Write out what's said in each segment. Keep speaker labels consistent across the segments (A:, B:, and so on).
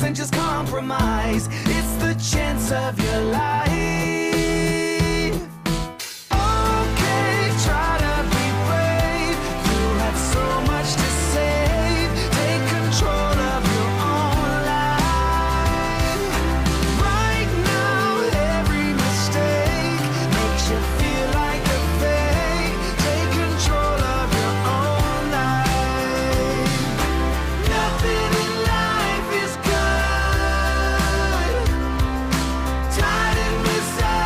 A: less than just compromise. It's the chance of your life. Okay, try to be brave. You have so much to save. Take control of your own life. Right now, every mistake makes you feel like a fake. Take control of your own life. Nothing in life is good. Tired and miserable.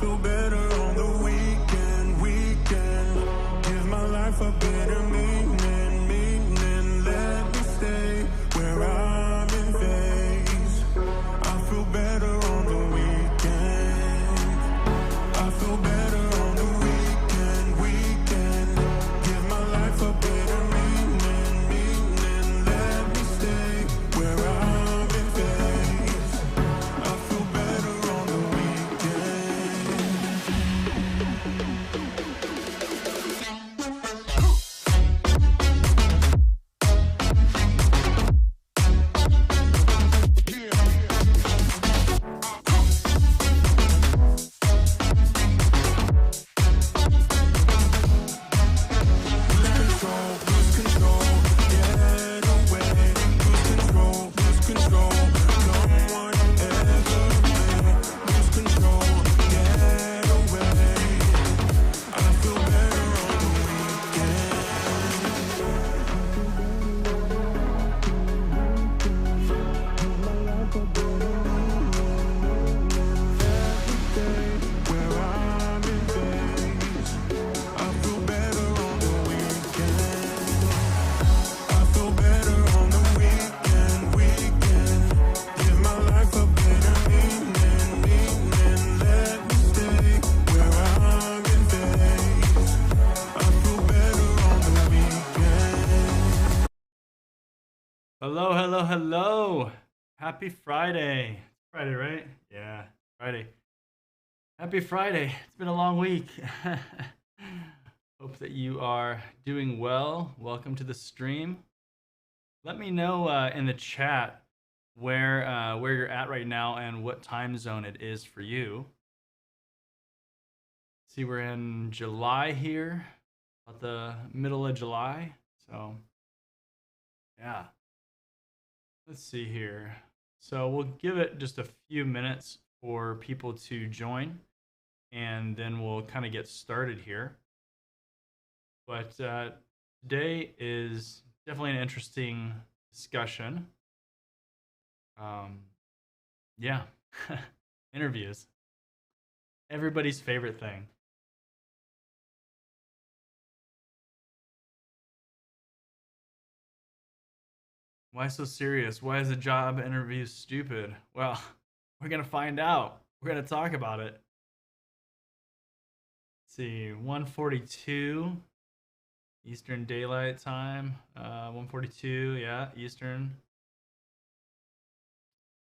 A: feel better on the weekend. Give my life a better meaning. Let me stay where I'm in phase. I feel better on the weekend. I feel better on the weekend. Give my life a better meaning. Let me stay where I'm in phase. I feel better on the weekend. Lose control, get away. Lose control, no one ever may. Lose control, get away. I feel better on the weekend. Where I'm in phase. I feel better on the weekend. I feel better on the weekend. Give my life a better meaning. Let me stay where I'm in phase. I feel better on the weekend.
B: Hello. Happy Friday. It's Friday, right? Yeah, Friday. Happy Friday. It's been a long week. Hope that you are doing well. Welcome to the stream. Let me know in the chat where you're at right now and what time zone it is for you. See, we're in July here, about the middle of July. So, yeah. Let's see here. So we'll give it just a few minutes for people to join, and then we'll kind of get started here. But today is definitely an interesting discussion. Yeah, interviews. Everybody's favorite thing. Why so serious? Why is a job interview stupid? Well, we're going to find out. We're going to talk about it. Let's see, 1:42 Eastern Daylight Time. 1:42, yeah, Eastern.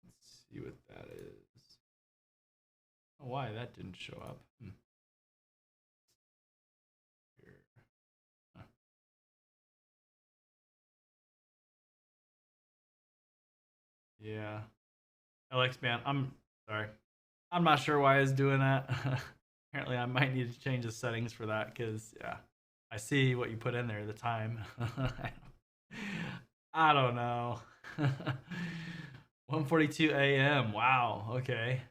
B: Let's see what that is. Oh, why that didn't show up. Here. Huh. Yeah. Alex, man, I'm sorry. I'm not sure why it's doing that. Apparently, I might need to change the settings for that because, yeah, I see what you put in there, the time. I don't know. 1:42 a.m. Wow. Okay.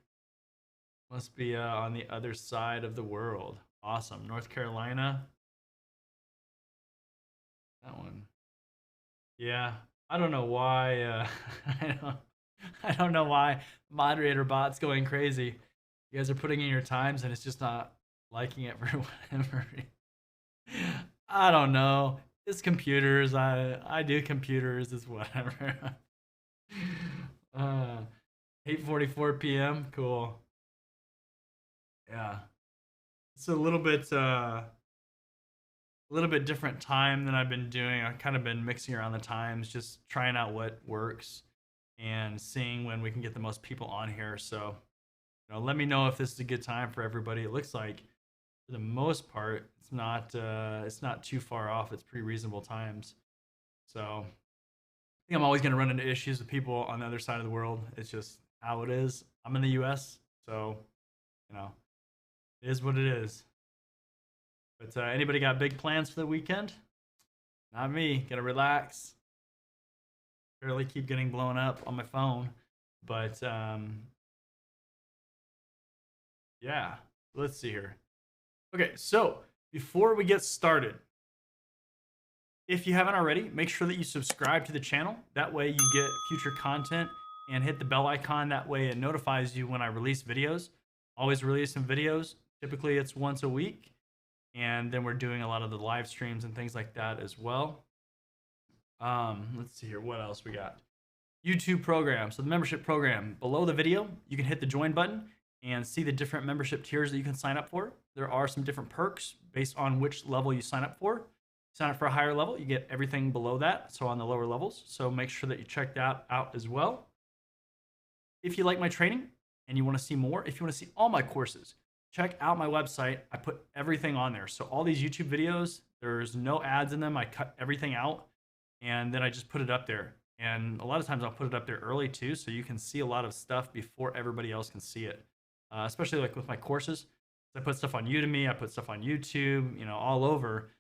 B: Must be on the other side of the world. Awesome. North Carolina. That one. Yeah. I don't know why. I don't know why Moderator Bot's going crazy. You guys are putting in your times and it's just not liking it for whatever. I don't know. It's computers. I do computers. It's whatever. 8:44 p.m. Cool. Yeah. It's a little bit different time than I've been doing. I've kind of been mixing around the times, just trying out what works and seeing when we can get the most people on here. So, let me know if this is a good time for everybody. It looks like for the most part, it's not too far off. It's pretty reasonable times. So I think I'm always going to run into issues with people on the other side of the world. It's just how it is. I'm in the U.S., so it is what it is. But anybody got big plans for the weekend? Not me. Gonna relax. Barely keep getting blown up on my phone, but yeah. Let's see here. Okay, so before we get started, if you haven't already, make sure that you subscribe to the channel. That way you get future content, and hit the bell icon. That way it notifies you when I release videos. Always release some videos Typically it's once a week. And then we're doing a lot of the live streams and things like that as well. Let's see here. What else we got? YouTube program. So the membership program, below the video, you can hit the join button and see the different membership tiers that you can sign up for. There are some different perks based on which level you sign up for. Sign up for a higher level, you get everything below that, so on the lower levels. So make sure that you check that out as well. If you like my training and you want to see more, if you want to see all my courses, check out my website. I put everything on there. So all these YouTube videos, there's no ads in them. I cut everything out and then I just put it up there. And a lot of times I'll put it up there early too, so you can see a lot of stuff before everybody else can see it. Especially like with my courses, I put stuff on Udemy, I put stuff on YouTube, you know, all over.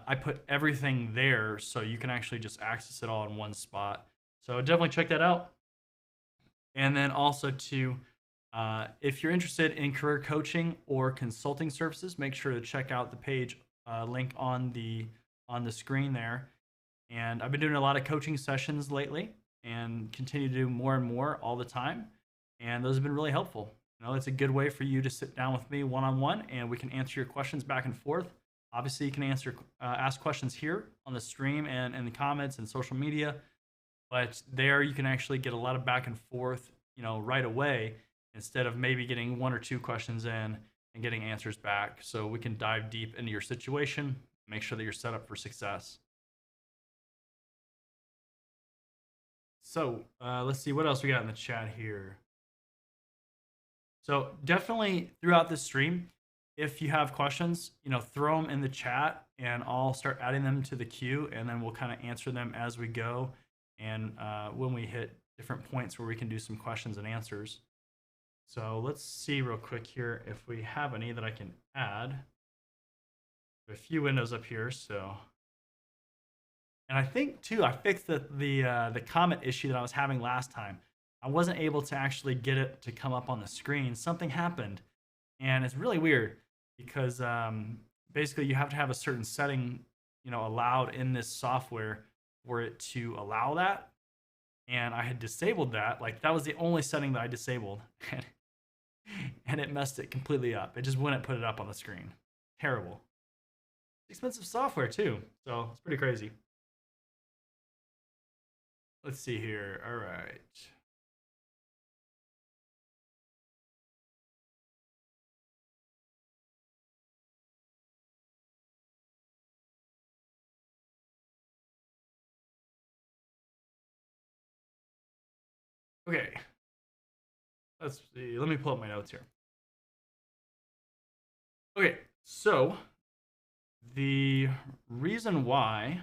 B: I put everything there so you can actually just access it all in one spot. So definitely check that out. And then also to, if you're interested in career coaching or consulting services, make sure to check out the page link on the screen there. And I've been doing a lot of coaching sessions lately and continue to do more and more all the time. And those have been really helpful. You know, it's a good way for you to sit down with me one-on-one and we can answer your questions back and forth. Obviously, you can ask questions here on the stream and in the comments and social media, but there you can actually get a lot of back and forth, you know, right away instead of maybe getting 1 or 2 questions in and getting answers back. So we can dive deep into your situation, make sure that you're set up for success. So let's see what else we got in the chat here. So definitely throughout this stream, if you have questions, you know, throw them in the chat and I'll start adding them to the queue and then we'll kind of answer them as we go. And when we hit different points where we can do some questions and answers. So let's see real quick here if we have any that I can add. A few windows up here, so. And I think too, I fixed the comment issue that I was having last time. I wasn't able to actually get it to come up on the screen. Something happened, and it's really weird because basically you have to have a certain setting, you know, allowed in this software for it to allow that. And I had disabled that. Like that was the only setting that I disabled, and it messed it completely up. It just wouldn't put it up on the screen. Terrible. Expensive software too, so it's pretty crazy. Let's see here. All right. Okay. Let's see. Let me pull up my notes here. Okay, so the reason why,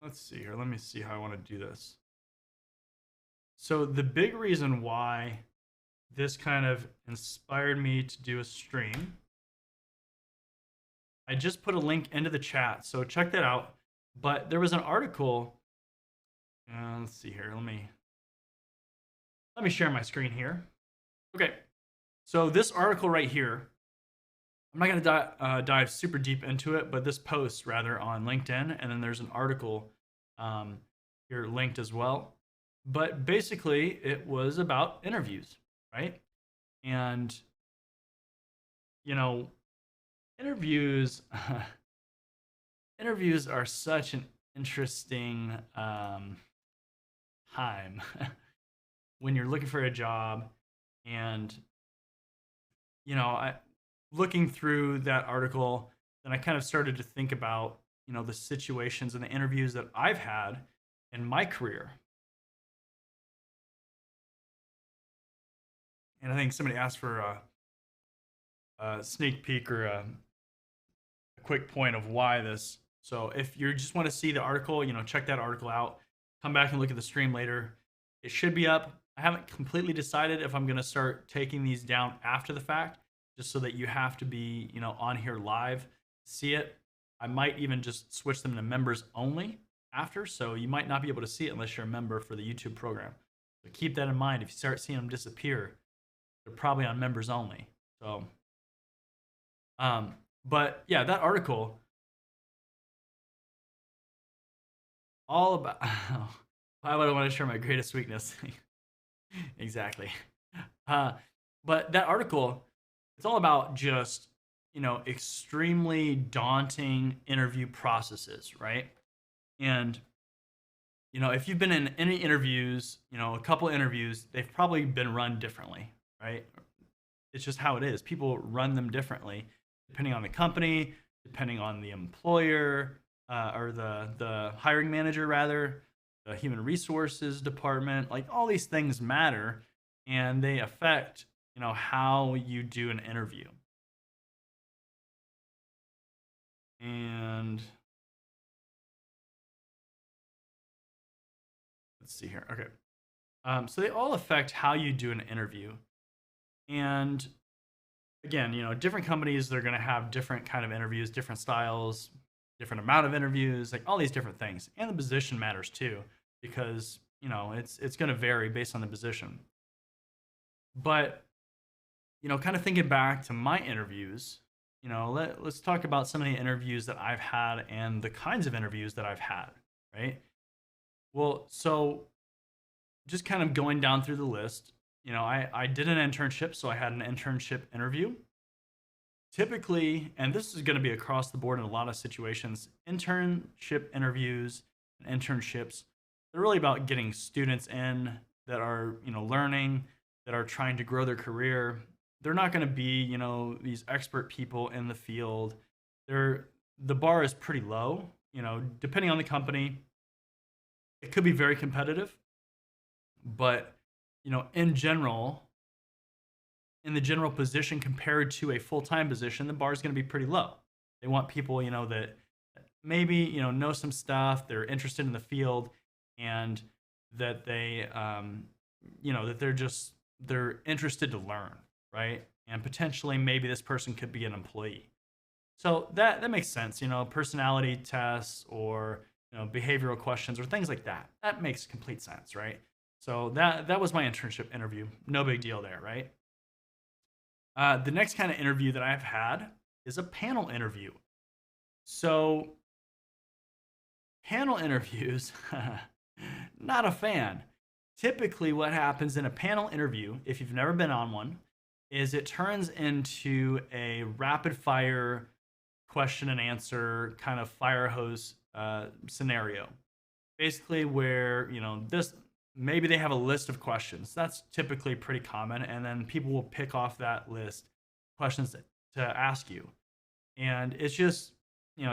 B: let's see here. Let me see how I want to do this. So the big reason why this kind of inspired me to do a stream, I just put a link into the chat, so check that out. But there was an article. Let's see here. Let me share my screen here. Okay, so this article right here, I'm not going to dive super deep into it, but this post rather on LinkedIn, and then there's an article here linked as well. But basically, it was about interviews, right? And you know, interviews interviews are such an interesting time when you're looking for a job. And you know, looking through that article, then I kind of started to think about, you know, the situations and the interviews that I've had in my career. And I think somebody asked for a sneak peek or a quick point of why this. So if you just want to see the article, you know, check that article out. Come back and look at the stream later. It should be up. I haven't completely decided if I'm going to start taking these down after the fact, just so that you have to be, you know, on here live to see it. I might even just switch them to members only after, so you might not be able to see it unless you're a member for the YouTube program. So keep that in mind. If you start seeing them disappear, they're probably on members only. So, but yeah, that article all about why would I want to share my greatest weakness? Exactly. But that article, it's all about just, extremely daunting interview processes, right? And, if you've been in any interviews, a couple interviews, they've probably been run differently, right? It's just how it is. People run them differently depending on the company, depending on the employer, or the hiring manager rather, the human resources department. Like all these things matter, and they affect how you do an interview. And let's see here. Okay. So they all affect how you do an interview. And again, different companies, they're going to have different kind of interviews, different styles, different amount of interviews, like all these different things. And the position matters too, because it's going to vary based on the position. But kind of thinking back to my interviews, let's talk about some of the interviews that I've had and the kinds of interviews that I've had, right? Well, so just kind of going down through the list, I did an internship, so I had an internship interview. Typically, and this is going to be across the board in a lot of situations, internship interviews and internships, they're really about getting students in that are, learning, that are trying to grow their career. They're not going to be, these expert people in the field. The bar is pretty low, depending on the company. It could be very competitive, but in general, in the general position compared to a full-time position, the bar is going to be pretty low. They want people, that maybe, know some stuff, they're interested in the field, and that they, that they're interested to learn, right? And potentially maybe this person could be an employee. So that makes sense, personality tests or, behavioral questions or things like that. That makes complete sense, right? So that was my internship interview. No big deal there, right? The next kind of interview that I've had is a panel interview. So, panel interviews, not a fan. Typically, what happens in a panel interview, if you've never been on one, is it turns into a rapid fire question and answer kind of fire hose scenario. Basically, where, this maybe they have a list of questions. That's typically pretty common. And then people will pick off that list questions to ask you. And it's just,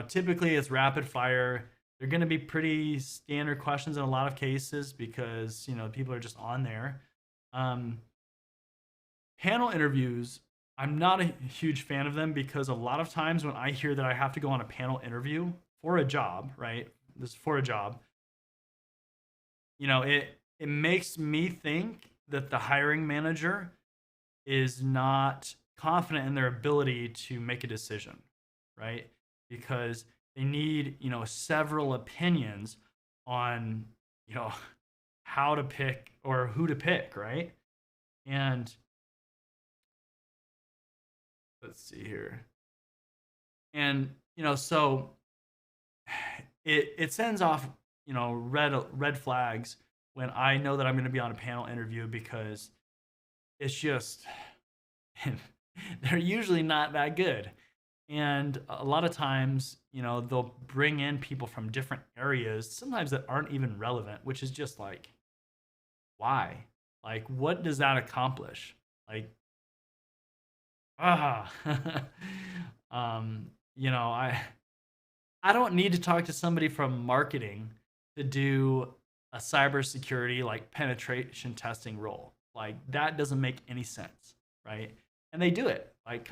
B: typically it's rapid fire. They're going to be pretty standard questions in a lot of cases because, people are just on there. Panel interviews, I'm not a huge fan of them because a lot of times when I hear that I have to go on a panel interview for a job, right? This is for a job. It makes me think that the hiring manager is not confident in their ability to make a decision, right? Because they need, several opinions on, how to pick or who to pick, right? And let's see here. And, so it sends off, red flags when I know that I'm going to be on a panel interview because it's just they're usually not that good. And a lot of times, they'll bring in people from different areas, sometimes that aren't even relevant, which is just like, why? Like, what does that accomplish? Like, ah, I don't need to talk to somebody from marketing to do a cybersecurity like penetration testing role. Like that doesn't make any sense, right? And they do it. Like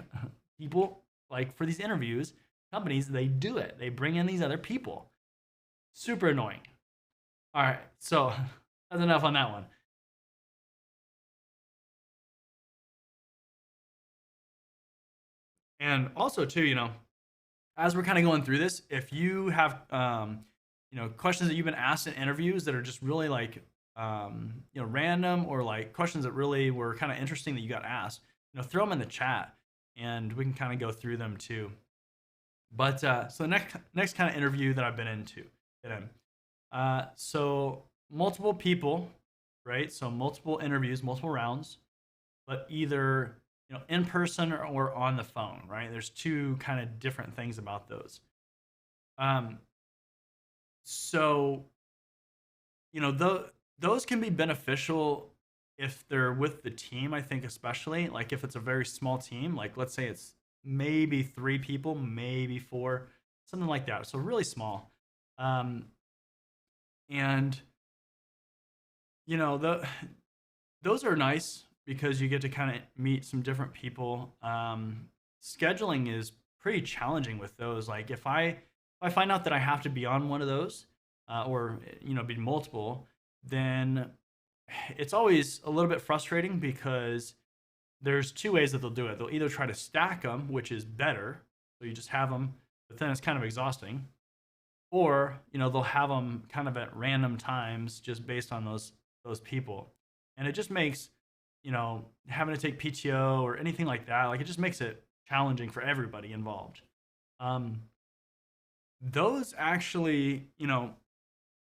B: people like for these interviews, companies, they do it. They bring in these other people. Super annoying. All right, so that's enough on that one. And also too, as we're kind of going through this, if you have questions that you've been asked in interviews that are just really like random or like questions that really were kind of interesting that you got asked, throw them in the chat and we can kind of go through them too. But so the next kind of interview that I've been in, so multiple people, right? So multiple interviews, multiple rounds. but either in person or on the phone, right? There's two kind of different things about those. Um, so those can be beneficial if they're with the team. I think especially like if it's a very small team, like let's say it's maybe 3 people, maybe four, something like that. So really small. Um, and the those are nice because you get to kind of meet some different people. Scheduling is pretty challenging with those. Like if I find out that I have to be on one of those, or be multiple, then it's always a little bit frustrating because there's two ways that they'll do it. They'll either try to stack them, which is better, so you just have them, but then it's kind of exhausting, or they'll have them kind of at random times just based on those people, and it just makes having to take PTO or anything like that, like it just makes it challenging for everybody involved. um, those actually, in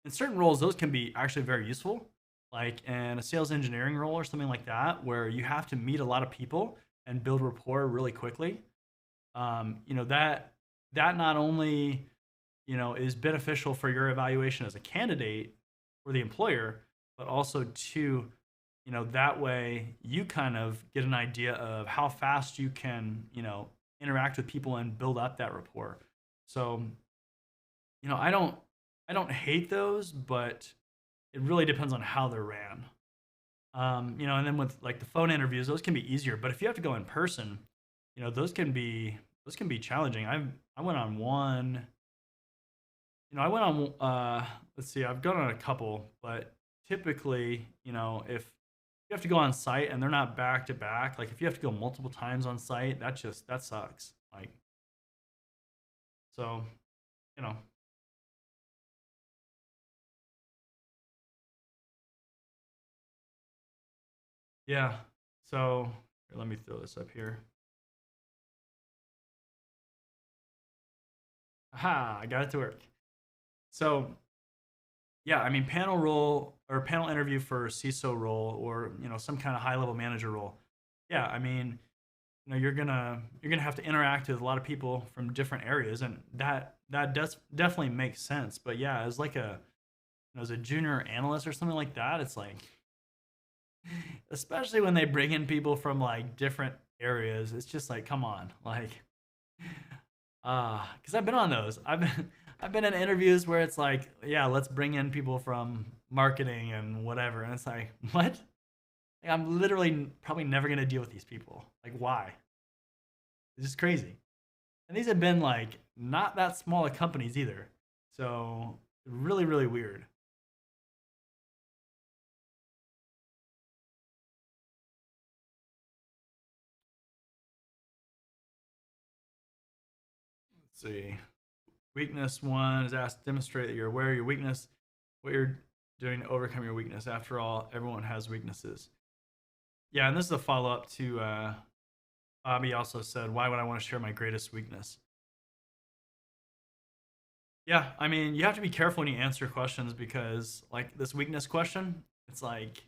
B: certain roles, those can be actually very useful, like in a sales engineering role or something like that, where you have to meet a lot of people and build rapport really quickly. That not only is beneficial for your evaluation as a candidate for the employer, but also too, that way you kind of get an idea of how fast you can interact with people and build up that rapport. So I don't hate those, but it really depends on how they're ran. And then with like the phone interviews, those can be easier. But if you have to go in person, those can be challenging. I went on one. I went on. Let's see, I've gone on a couple, but typically, if you have to go on site and they're not back to back, like if you have to go multiple times on site, that sucks. Like so, you know, yeah. So here, let me throw this up here. Aha, I got it to work. So yeah, I mean panel role or panel interview for CISO role or some kind of high level manager role. Yeah, I mean you're gonna have to interact with a lot of people from different areas, and that does definitely makes sense. But yeah, as like as a junior analyst or something like that, it's like especially when they bring in people from like different areas, it's just like come on, like because I've been on those. I've been in interviews where it's like, yeah, let's bring in people from marketing and whatever, and it's like, what? Like, I'm literally probably never gonna deal with these people. Like, why? It's just crazy. And these have been like not that small of companies either, so really, really weird. Let's see. Weakness one is asked to demonstrate that you're aware of your weakness, what you're doing to overcome your weakness. After all, everyone has weaknesses. Yeah, and this is a follow up to Bobby also said, why would I want to share my greatest weakness? Yeah, I mean, you have to be careful when you answer questions because, like, this weakness question, it's like,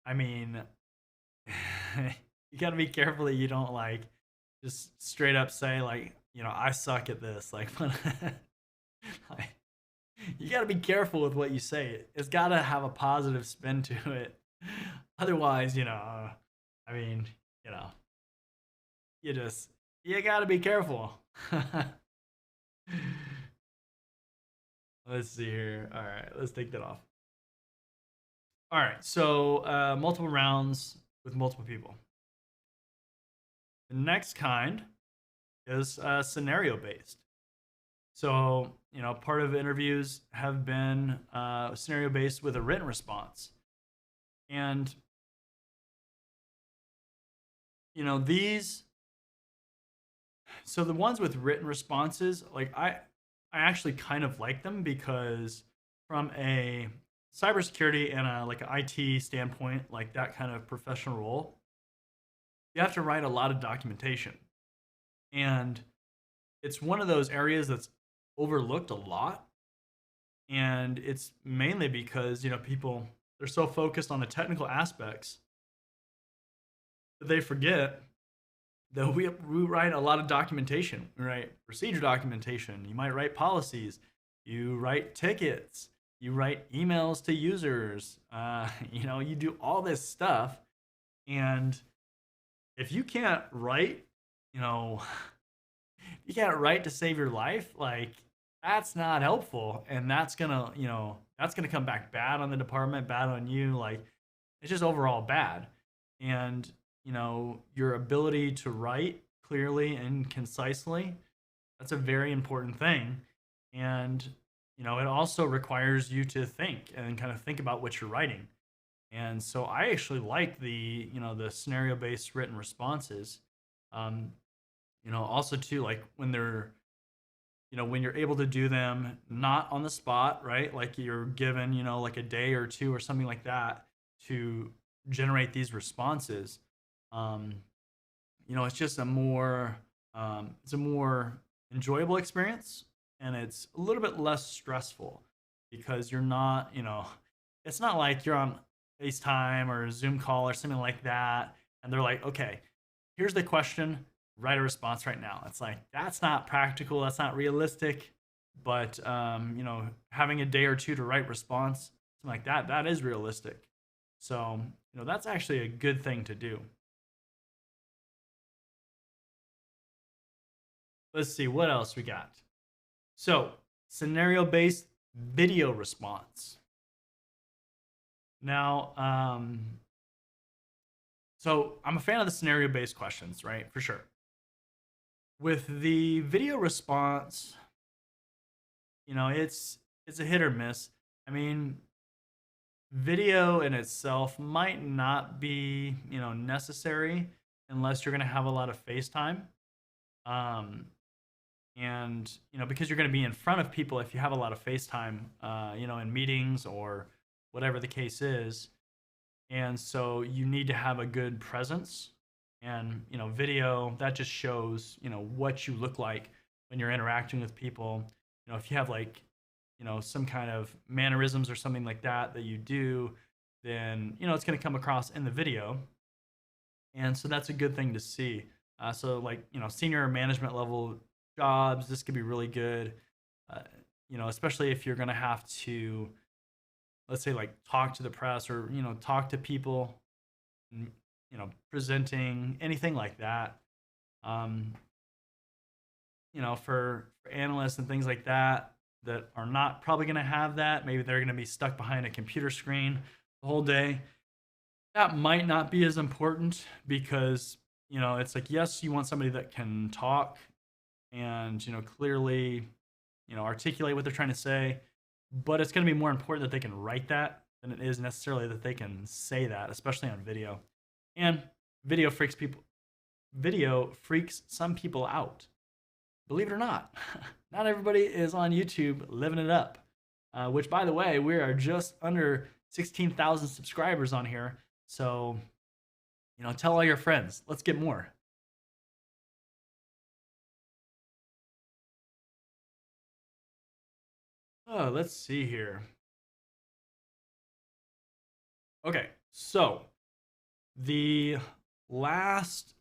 B: I mean, you got to be careful that you don't, like, just straight up say, like, I suck at this. Like, like you got to be careful with what you say. It's got to have a positive spin to it. Otherwise, I mean, you know, you just, you got to be careful. Let's see here. All right, let's take that off. All right, so multiple rounds with multiple people. The next kind is scenario based. So, part of interviews have been scenario based with a written response. And, these, so the ones with written responses, like I actually kind of like them because from a cybersecurity and a like an IT standpoint, like that kind of professional role, you have to write a lot of documentation. And it's one of those areas that's overlooked a lot. And it's mainly because, people they're so focused on the technical aspects But they forget that we write a lot of documentation. We write procedure documentation. You might write policies. You write tickets. You write emails to users. You do all this stuff. And if you can't write, you know, you can't write to save your life, like that's not helpful. And that's gonna come back bad on the department, bad on you. Like it's just overall bad. And your ability to write clearly and concisely, that's a very important thing. And it also requires you to think and kind of think about what you're writing. And so I actually like the scenario based written responses. um Also too, like when you're able to do them not on the spot, right? Like you're given, like a day or two or something like that to generate these responses. Um, it's just it's a more enjoyable experience, and it's a little bit less stressful because you're not, it's not like you're on FaceTime or a Zoom call or something like that, and they're like, okay, here's the question, write a response right now. It's like that's not practical, that's not realistic. But having a day or two to write response, something like that, that is realistic. So that's actually a good thing to do. Let's see what else we got. So scenario based video response. Now, so I'm a fan of the scenario based questions, right? For sure. With the video response, it's a hit or miss. I mean, video in itself might not be, necessary unless you're going to have a lot of FaceTime. Um, and, because you're going to be in front of people if you have a lot of FaceTime, in meetings or whatever the case is. And so you need to have a good presence. And video that just shows what you look like when you're interacting with people. If you have like some kind of mannerisms or something like that that you do, then it's going to come across in the video. And so that's a good thing to see. So like senior management level jobs, this could be really good. uh, Especially if you're going to have to, let's say, like talk to the press or talk to people, presenting anything like that. um for analysts and things like that that are not probably going to have that, maybe they're going to be stuck behind a computer screen the whole day. That might not be as important because it's like, yes, you want somebody that can talk and clearly articulate what they're trying to say, but it's going to be more important that they can write that than it is necessarily that they can say that, especially on video. And video freaks some people out, believe it or not. Not everybody is on YouTube living it up. Which, by the way, we are just under 16,000 subscribers on here. So tell all your friends, let's get more. Oh, let's see here. Okay, so the last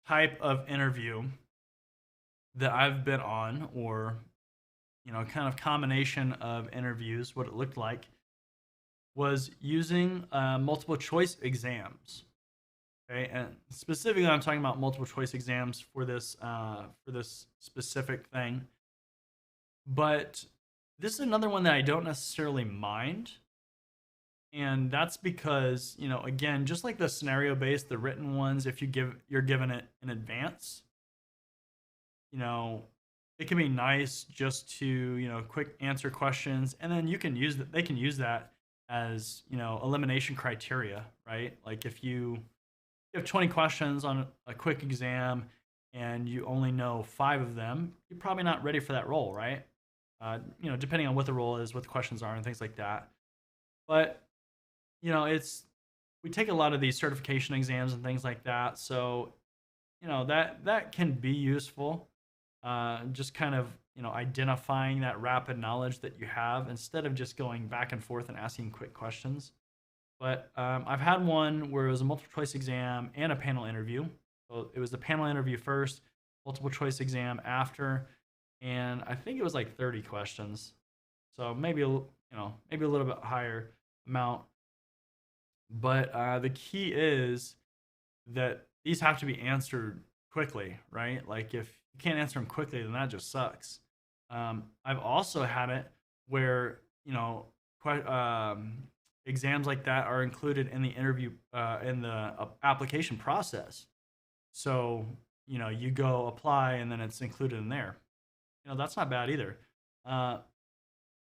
B: type of interview that I've been on, or kind of combination of interviews, what it looked like was using multiple choice exams. Okay, and specifically, I'm talking about multiple choice exams for this specific thing. But this is another one that I don't necessarily mind, and that's because again, just like the scenario based, the written ones, if you're given it in advance, you know it can be nice just to quick answer questions, and then they can use that as elimination criteria, right? Like if you have 20 questions on a quick exam and you only know 5 of them, you're probably not ready for that role, right? Depending on what the role is, what the questions are, and things like that. But it's we take a lot of these certification exams and things like that, so that can be useful. Just kind of identifying that rapid knowledge that you have instead of just going back and forth and asking quick questions. But I've had one where it was a multiple choice exam and a panel interview. So it was the panel interview first, multiple choice exam after, and I think it was like 30 questions. So maybe maybe a little bit higher amount. But the key is that these have to be answered quickly, right? Like if you can't answer them quickly, then that just sucks. I've also had it where exams like that are included in the interview in the application process. So you go apply and then it's included in there. That's not bad either. Uh,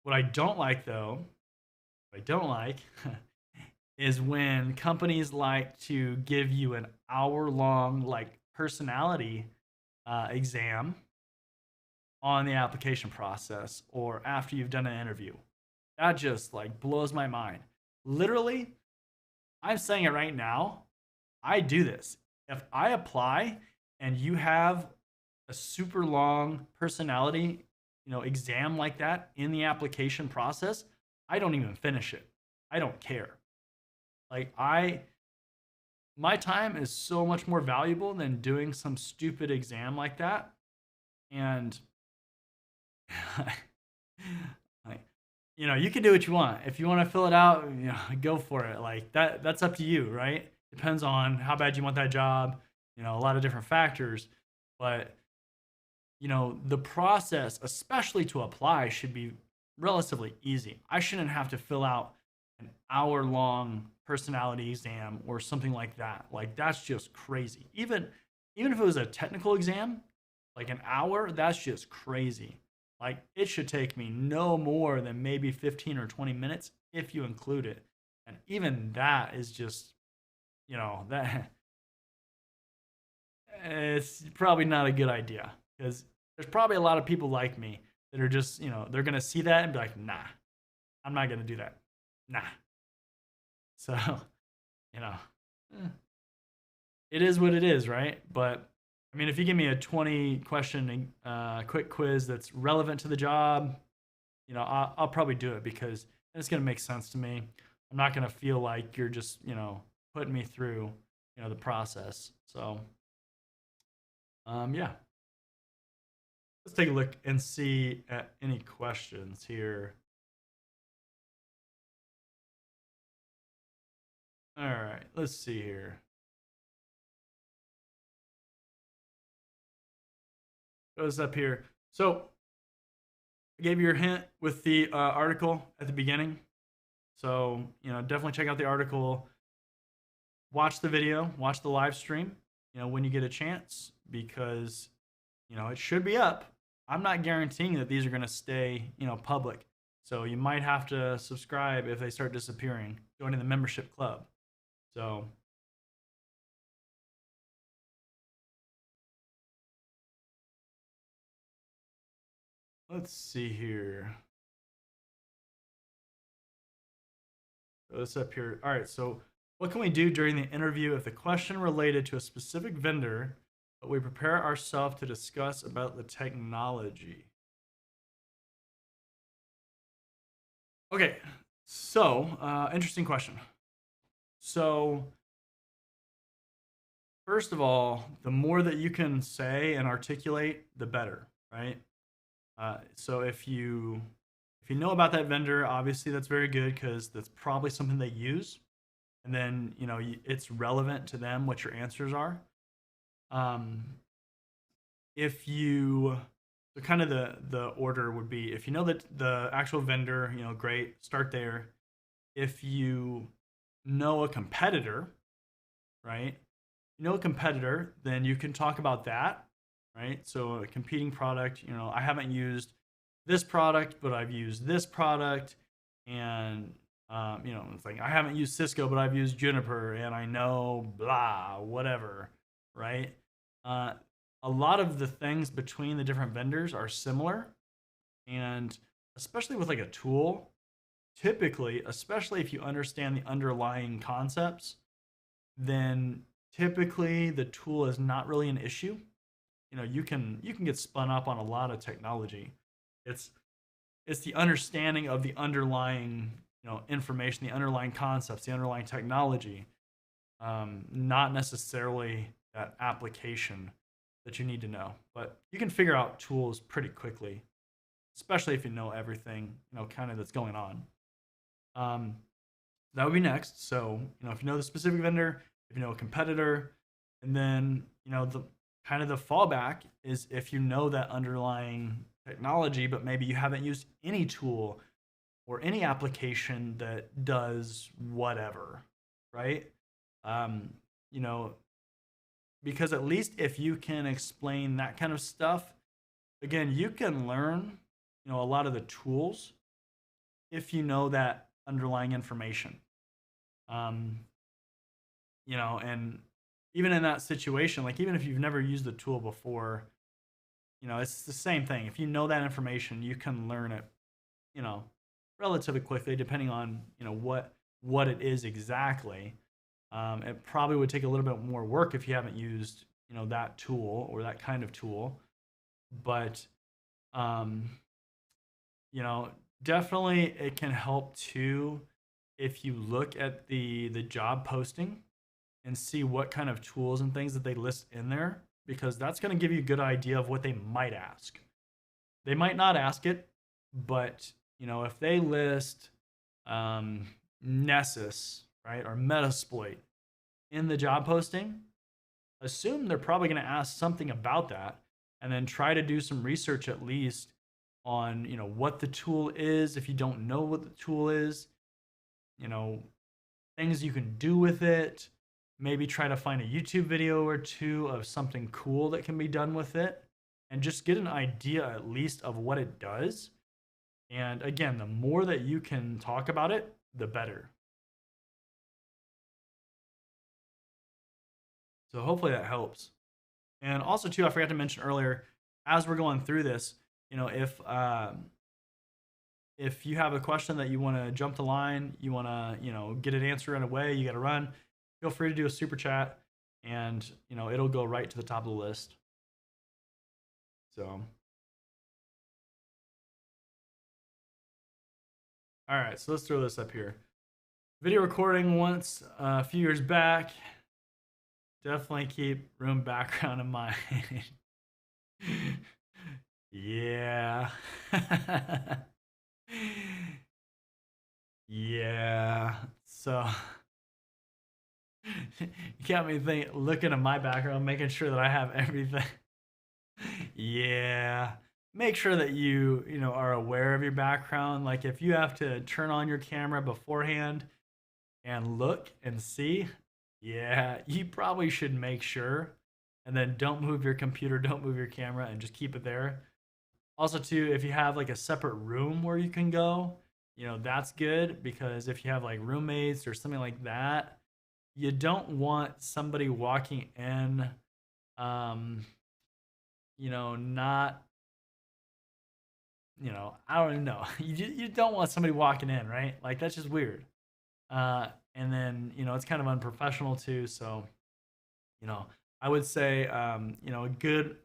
B: what I don't like though, what I don't like is when companies like to give you an hour long like personality exam on the application process or after you've done an interview. That just like blows my mind. Literally, I'm saying it right now. I do this. If I apply and you have a super long personality, exam like that in the application process, I don't even finish it. I don't care. Like my time is so much more valuable than doing some stupid exam like that. And like, you can do what you want. If you want to fill it out, go for it. Like that's up to you, right? Depends on how bad you want that job, a lot of different factors. But the process, especially to apply, should be relatively easy. I shouldn't have to fill out an hour long personality exam or something like that. Like that's just crazy. Even if it was a technical exam, like an hour, that's just crazy. Like it should take me no more than maybe 15 or 20 minutes if you include it. And even that is just, that it's probably not a good idea because there's probably a lot of people like me that are just, they're going to see that and be like, nah, I'm not going to do that. Nah. So, you know, eh, it is what it is, right? But I mean, if you give me a 20 question quick quiz that's relevant to the job, I'll probably do it because it's going to make sense to me. I'm not going to feel like you're just, putting me through, the process. So, yeah, let's take a look and see at any questions here. All right, let's see here. Goes up here. So I gave you your hint with the article at the beginning. So, definitely check out the article, watch the video, watch the live stream, when you get a chance, because, it should be up. I'm not guaranteeing that these are going to stay, public. So you might have to subscribe if they start disappearing, joining the membership club. So, let's see here. Throw this up here. All right. So, what can we do during the interview if the question related to a specific vendor, but we prepare ourselves to discuss about the technology? Okay. So, interesting question. So, first of all, the more that you can say and articulate, the better, right? So if you know about that vendor, obviously that's very good because that's probably something they use, and then it's relevant to them what your answers are. Um, if you so kind of the order would be if you know that the actual vendor, great, start there. If you know a competitor, right? A competitor, then you can talk about that, right? So a competing product, I haven't used this product, but I've used this product, and it's like I haven't used Cisco, but I've used Juniper, and I know blah whatever, right? Uh, a lot of the things between the different vendors are similar, and especially with like a tool, typically, especially if you understand the underlying concepts, then typically the tool is not really an issue. You can get spun up on a lot of technology. It's it's the understanding of the underlying information, the underlying concepts, the underlying technology, not necessarily that application that you need to know. But you can figure out tools pretty quickly, especially if you know everything, kind of that's going on. That would be next. So, if you know the specific vendor, if you know a competitor, and then, the kind of the fallback is if you know that underlying technology, but maybe you haven't used any tool or any application that does whatever, right? Um, you know, because at least if you can explain that kind of stuff, again, you can learn, a lot of the tools if you know that underlying information. Um, and even in that situation, like even if you've never used the tool before, it's the same thing. If you know that information, you can learn it, you know, relatively quickly, depending on, what it is exactly. It probably would take a little bit more work if you haven't used, that tool or that kind of tool. But, um, you know, definitely it can help too if you look at the job posting and see what kind of tools and things that they list in there, because that's going to give you a good idea of what they might ask. They might not ask it, but if they list Nessus, right, or Metasploit in the job posting, assume they're probably going to ask something about that, and then try to do some research at least on what the tool is if you don't know what the tool is, you know things you can do with it. Maybe try to find a YouTube video or two of something cool that can be done with it, and just get an idea at least of what it does. And again, the more that you can talk about it, the better. So hopefully that helps. And also too, I forgot to mention earlier, as we're going through this, if you have a question that you want to jump the line, you want to get an answer right away, you got to run, feel free to do a super chat, and it'll go right to the top of the list. So, all right, so let's throw this up here. Video recording once a few years back. Definitely keep room background in mind. Yeah. Yeah. So you got me looking at my background, making sure that I have everything. Yeah. Make sure that you are aware of your background. Like if you have to turn on your camera beforehand and look and see, yeah, you probably should make sure. And then don't move your computer, don't move your camera, and just keep it there. Also, too, if you have like a separate room where you can go, that's good, because if you have like roommates or something like that, you don't want somebody walking in, not, I don't even know. You don't want somebody walking in, right? Like that's just weird. And then, it's kind of unprofessional too. So, I would say, a good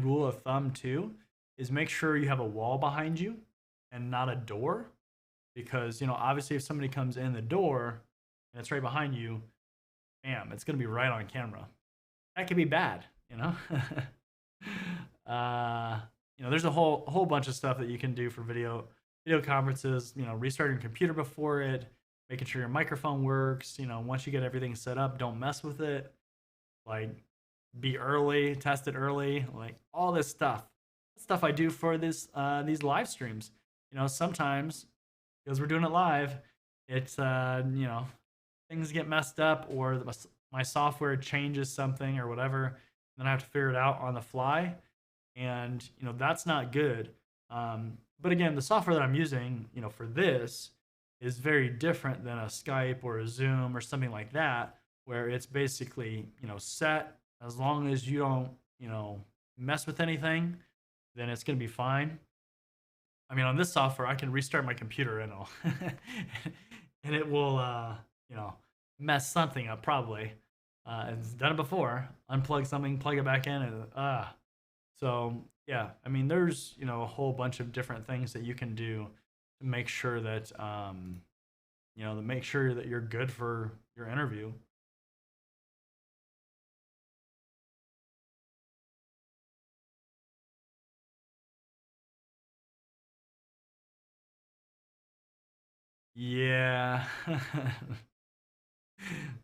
B: rule of thumb too is make sure you have a wall behind you and not a door, because obviously if somebody comes in the door and it's right behind you, bam, it's gonna be right on camera. That could be bad. There's a whole bunch of stuff that you can do for video conferences. Restarting your computer before it, making sure your microphone works. Once you get everything set up, don't mess with it. Like, be early, test it early, like all this stuff. Stuff I do for these live streams. Sometimes because we're doing it live, it's things get messed up, or my software changes something or whatever, and then I have to figure it out on the fly, and that's not good. But again, the software that I'm using, for this is very different than a Skype or a Zoom or something like that, where it's basically set. As long as you don't mess with anything, then it's gonna be fine. I mean, on this software, I can restart my computer and and it will mess something up probably. It's done it before. Unplug something, plug it back in, and so yeah. I mean, there's a whole bunch of different things that you can do to make sure that to make sure that you're good for your interview. Yeah.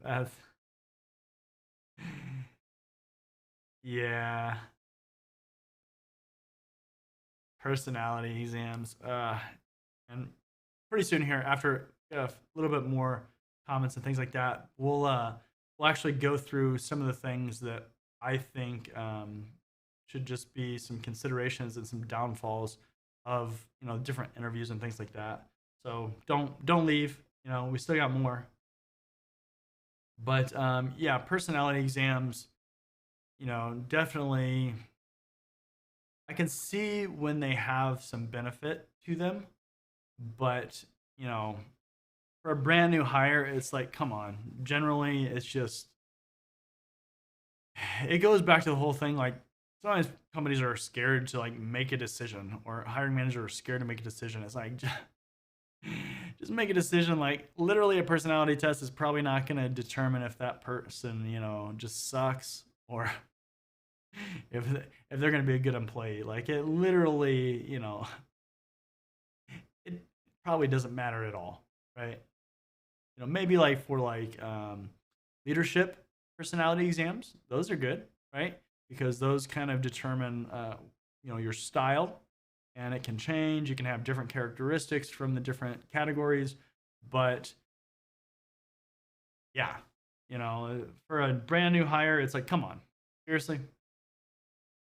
B: That's yeah. Personality exams. And pretty soon here, after a little bit more comments and things like that, we'll actually go through some of the things that I think should just be some considerations and some downfalls of different interviews and things like that. So don't leave. We still got more. But yeah, personality exams. Definitely. I can see when they have some benefit to them, but you know, for a brand new hire, it's like, come on. Generally, it's just it goes back to the whole thing. Like sometimes companies are scared to like make a decision, or hiring managers are scared to make a decision. It's like just make a decision. Like literally, a personality test is probably not going to determine if that person, just sucks or if if they're going to be a good employee. Like it literally, it probably doesn't matter at all, right? Maybe like for like leadership personality exams, those are good, right? Because those kind of determine your style, and it can change. You can have different characteristics from the different categories, but yeah, for a brand new hire, it's like, come on, seriously,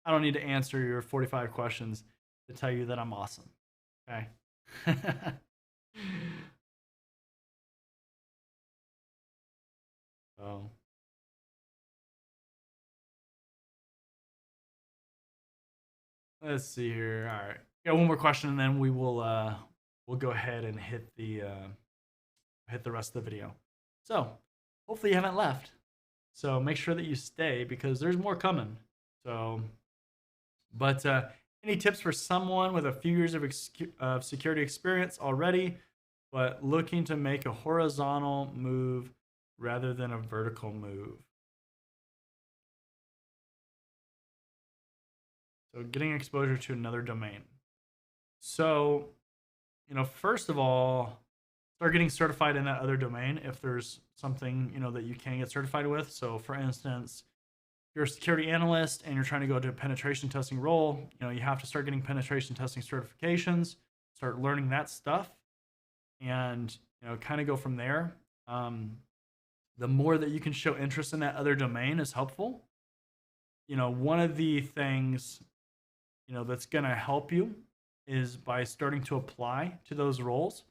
B: I don't need to answer your 45 questions to tell you that I'm awesome. Okay. So let's see here. All right. Got one more question, and then we'll go ahead and hit the rest of the video. So hopefully you haven't left. So make sure that you stay because there's more coming. So, but any tips for someone with a few years of security experience already, but looking to make a horizontal move rather than a vertical move? So getting exposure to another domain. So, first of all, start getting certified in that other domain if there's something, that you can get certified with. So for instance, you're a security analyst and you're trying to go to a penetration testing role, you have to start getting penetration testing certifications, start learning that stuff, and kind of go from there. The more that you can show interest in that other domain is helpful. One of the things that's going to help you is by starting to apply to those roles.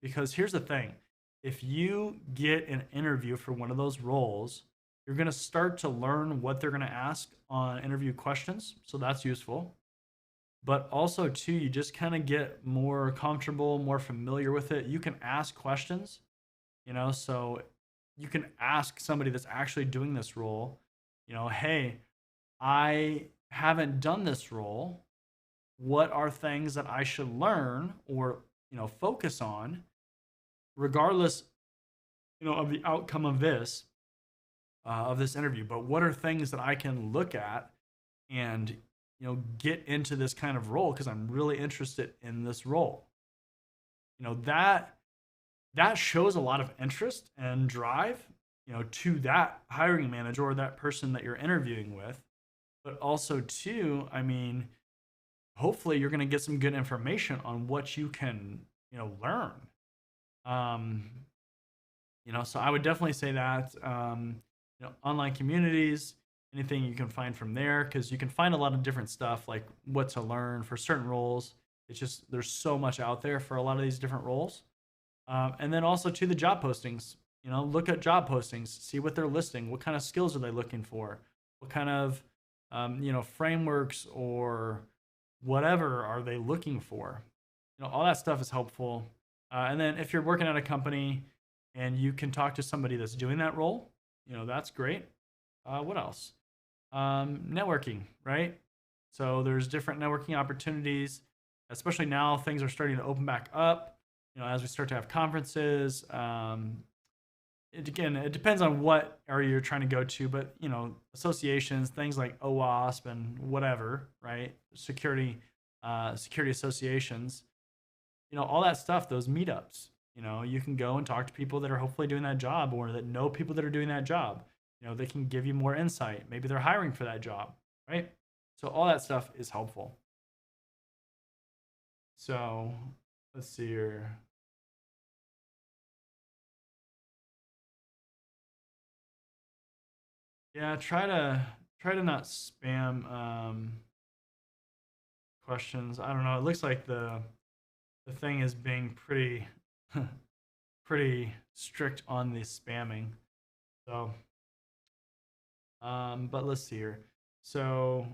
B: Because here's the thing, if you get an interview for one of those roles, you're going to start to learn what they're going to ask on interview questions. So that's useful. But also, too, you just kind of get more comfortable, more familiar with it. You can ask questions, so you can ask somebody that's actually doing this role, hey, I haven't done this role. What are things that I should learn or, focus on, regardless, of the outcome of this interview? But what are things that I can look at and, get into this kind of role because I'm really interested in this role? That shows a lot of interest and drive, to that hiring manager or that person that you're interviewing with. But also, too, I mean, hopefully you're going to get some good information on what you can, learn. Um, so I would definitely say that, online communities, anything you can find from there, because you can find a lot of different stuff like what to learn for certain roles. It's just there's so much out there for a lot of these different roles. And then also to the job postings, look at job postings, see what they're listing, what kind of skills are they looking for, what kind of frameworks or whatever are they looking for. All that stuff is helpful. And then if you're working at a company and you can talk to somebody that's doing that role, that's great. What else? Networking, right? So there's different networking opportunities, especially now things are starting to open back up. as we start to have conferences, it depends on what area you're trying to go to, but associations, things like OWASP and whatever, right? Security associations, all that stuff, those meetups, you can go and talk to people that are hopefully doing that job or that know people that are doing that job. They can give you more insight. Maybe they're hiring for that job, right? So all that stuff is helpful. So let's see here. Yeah, try to not spam questions. I don't know. It looks like the thing is being pretty pretty strict on the spamming. So but let's see here. So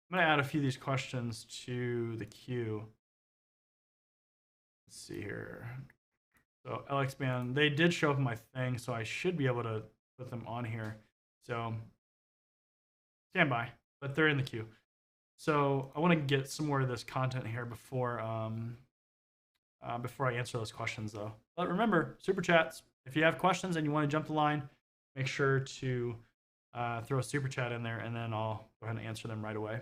B: I'm gonna add a few of these questions to the queue. Let's see here. So LX Band, they did show up in my thing, so I should be able to put them on here. So stand by, but they're in the queue. So I want to get some more of this content here before I answer those questions, though. But remember, super chats. If you have questions and you want to jump the line, make sure to throw a super chat in there, and then I'll go ahead and answer them right away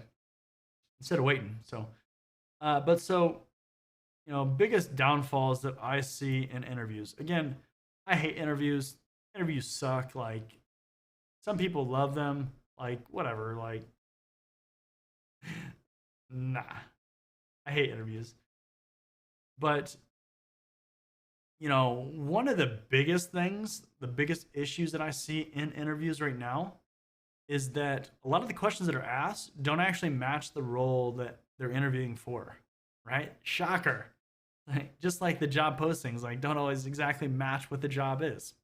B: instead of waiting. So, biggest downfalls that I see in interviews. Again, I hate interviews. Interviews suck. Like, some people love them. Like, whatever. Like, nah. I hate interviews. But, one of the biggest things, the biggest issues that I see in interviews right now is that a lot of the questions that are asked don't actually match the role that they're interviewing for, right? Shocker. Just like the job postings, like, don't always exactly match what the job is.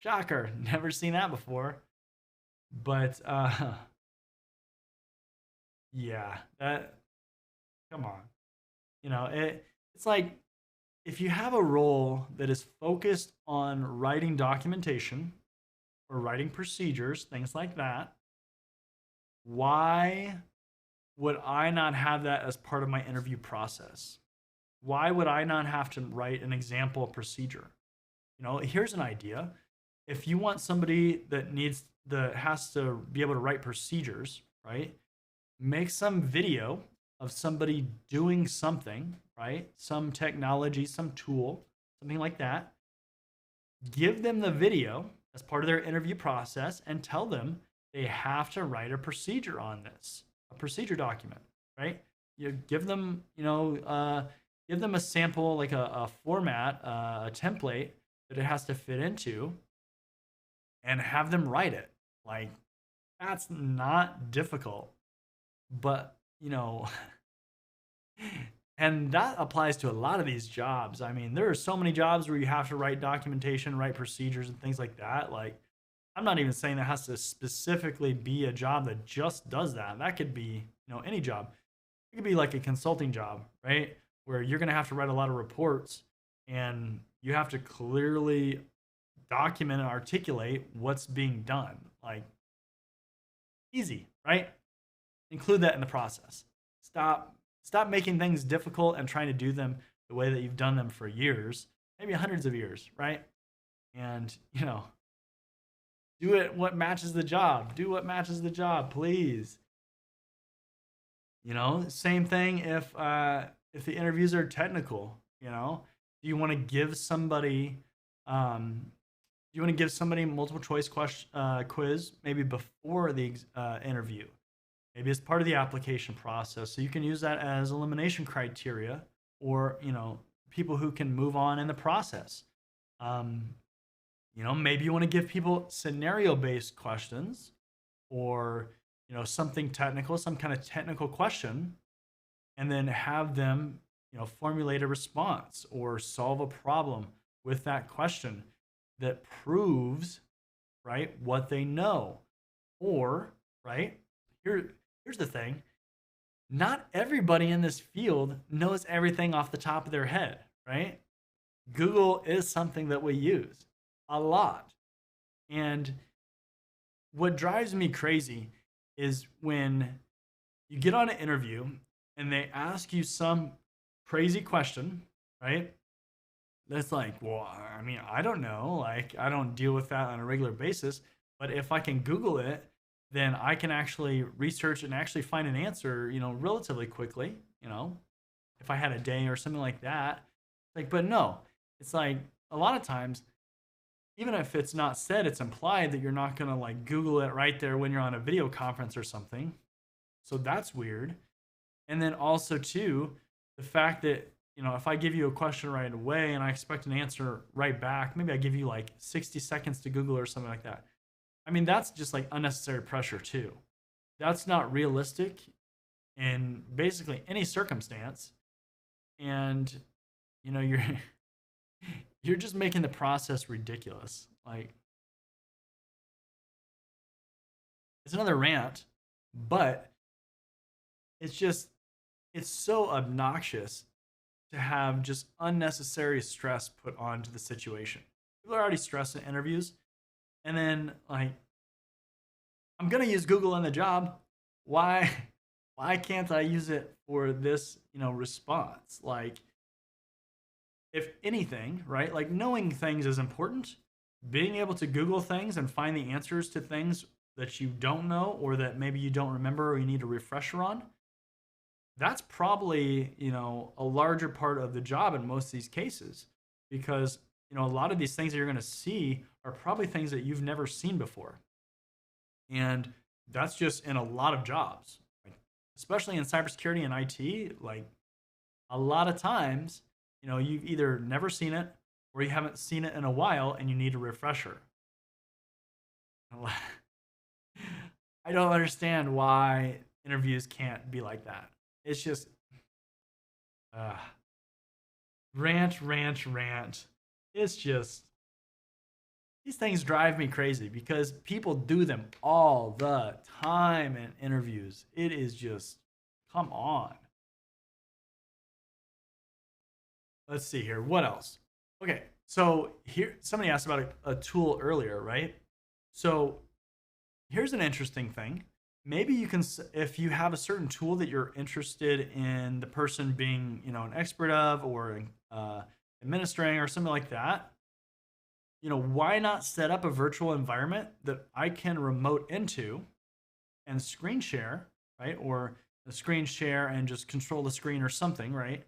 B: Shocker. Never seen that before. But yeah, come on. It's like, if you have a role that is focused on writing documentation or writing procedures, things like that, why would I not have that as part of my interview process? Why would I not have to write an example procedure? Here's an idea. If you want somebody that has to be able to write procedures, right? Make some video of somebody doing something, right? Some technology, some tool, something like that. Give them the video as part of their interview process and tell them they have to write a procedure on this, a procedure document, right? You give them, give them a sample, like a format, a template that it has to fit into, and have them write it. Like, that's not difficult. But, and that applies to a lot of these jobs. I mean, there are so many jobs where you have to write documentation, write procedures, and things like that. Like, I'm not even saying that has to specifically be a job that just does that. That could be, any job. It could be like a consulting job, right? Where you're going to have to write a lot of reports and you have to clearly document and articulate what's being done. Like, easy, right? Include that in the process. Stop making things difficult and trying to do them the way that you've done them for years, maybe hundreds of years, right? And, do it what matches the job. Do what matches the job, please. Same thing if the interviews are technical, do you want to give somebody multiple choice quiz maybe before the interview? Maybe it's part of the application process. So you can use that as elimination criteria or, people who can move on in the process. Maybe you want to give people scenario-based questions or, something technical, some kind of technical question, and then have them, formulate a response or solve a problem with that question that proves, right, what they know. Or, right, here's the thing. Not everybody in this field knows everything off the top of their head, right? Google is something that we use a lot. And what drives me crazy is when you get on an interview and they ask you some crazy question, right? That's like, well, I mean, I don't know. Like, I don't deal with that on a regular basis. But if I can Google it, then I can actually research and actually find an answer, relatively quickly, if I had a day or something like that. Like, but no, it's like a lot of times, even if it's not said, it's implied that you're not going to like Google it right there when you're on a video conference or something. So that's weird. And then also too, the fact that, if I give you a question right away and I expect an answer right back, maybe I give you like 60 seconds to Google or something like that. I mean, that's just like unnecessary pressure too. That's not realistic in basically any circumstance. And, you're you're just making the process ridiculous. Like, it's another rant, but it's just it's so obnoxious to have just unnecessary stress put onto the situation. People are already stressed in interviews, and then like, I'm gonna use Google on the job. Why why can't I use it for this, response? Like, if anything, right? Like, knowing things is important. Being able to Google things and find the answers to things that you don't know or that maybe you don't remember or you need a refresher on, that's probably, a larger part of the job in most of these cases, because, a lot of these things that you're going to see are probably things that you've never seen before. And that's just in a lot of jobs, like, especially in cybersecurity and IT. Like, a lot of times, you've either never seen it or you haven't seen it in a while and you need a refresher. I don't understand why interviews can't be like that. It's just uh, rant, rant, rant. It's just, these things drive me crazy because people do them all the time in interviews. It is just, come on. Let's see here. What else? Okay, so here somebody asked about a tool earlier, right? So here's an interesting thing. Maybe you can, if you have a certain tool that you're interested in the person being, an expert of, or administering or something like that, why not set up a virtual environment that I can remote into and screen share, right? Or the screen share and just control the screen or something, right?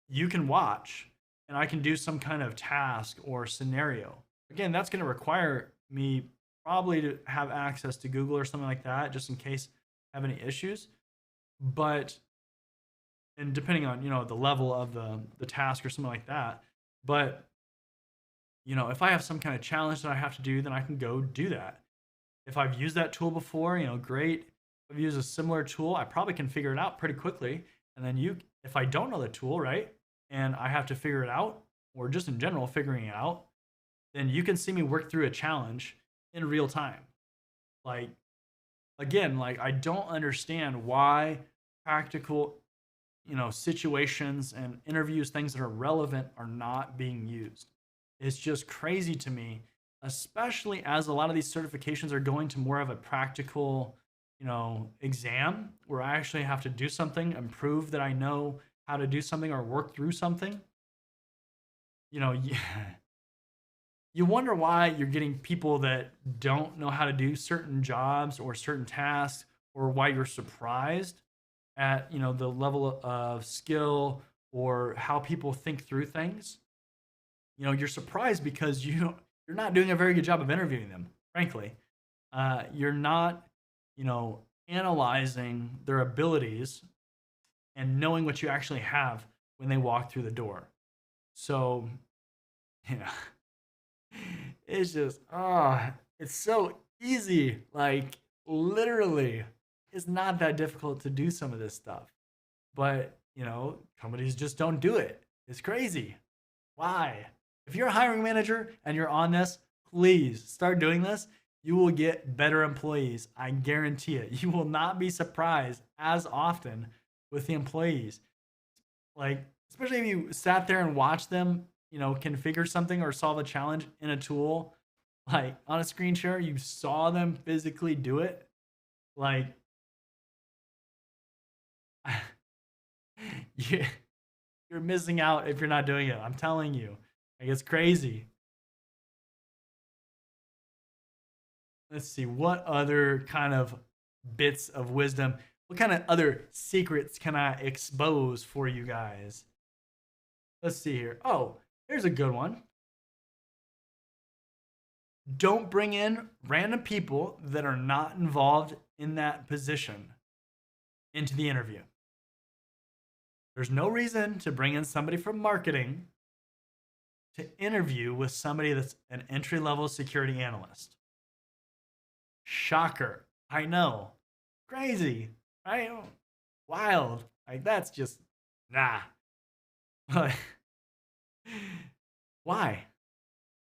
B: You can watch and I can do some kind of task or scenario. Again, that's going to require me probably to have access to Google or something like that, just in case I have any issues. But, and depending on, the level of the task or something like that. But, if I have some kind of challenge that I have to do, then I can go do that. If I've used that tool before, great. If I've used a similar tool, I probably can figure it out pretty quickly. And then if I don't know the tool, right, and I have to figure it out, or just in general figuring it out, then you can see me work through a challenge in real time. Like, again, like, I don't understand why practical, situations and interviews, things that are relevant, are not being used. It's just crazy to me, especially as a lot of these certifications are going to more of a practical, exam where I actually have to do something and prove that I know how to do something or work through something. You know, you wonder why you're getting people that don't know how to do certain jobs or certain tasks, or why you're surprised at, the level of skill or how people think through things. You're surprised because you're not doing a very good job of interviewing them, frankly. You're not, analyzing their abilities and knowing what you actually have when they walk through the door. So, you know, it's just, it's so easy. Like, literally, it's not that difficult to do some of this stuff. But, companies just don't do it. It's crazy. Why? If you're a hiring manager and you're on this, please start doing this. You will get better employees. I guarantee it. You will not be surprised as often with the employees. Like, especially if you sat there and watched them, configure something or solve a challenge in a tool, like on a screen share, you saw them physically do it. Like, you're missing out if you're not doing it. I'm telling you. Like, it's crazy. Let's see, what other kind of bits of wisdom, what kind of other secrets can I expose for you guys? Let's see here. Oh, here's a good one. Don't bring in random people that are not involved in that position into the interview. There's no reason to bring in somebody from marketing to interview with somebody that's an entry level security analyst. Shocker. I know. Crazy. Right? Wild. Like, that's just, nah. Why?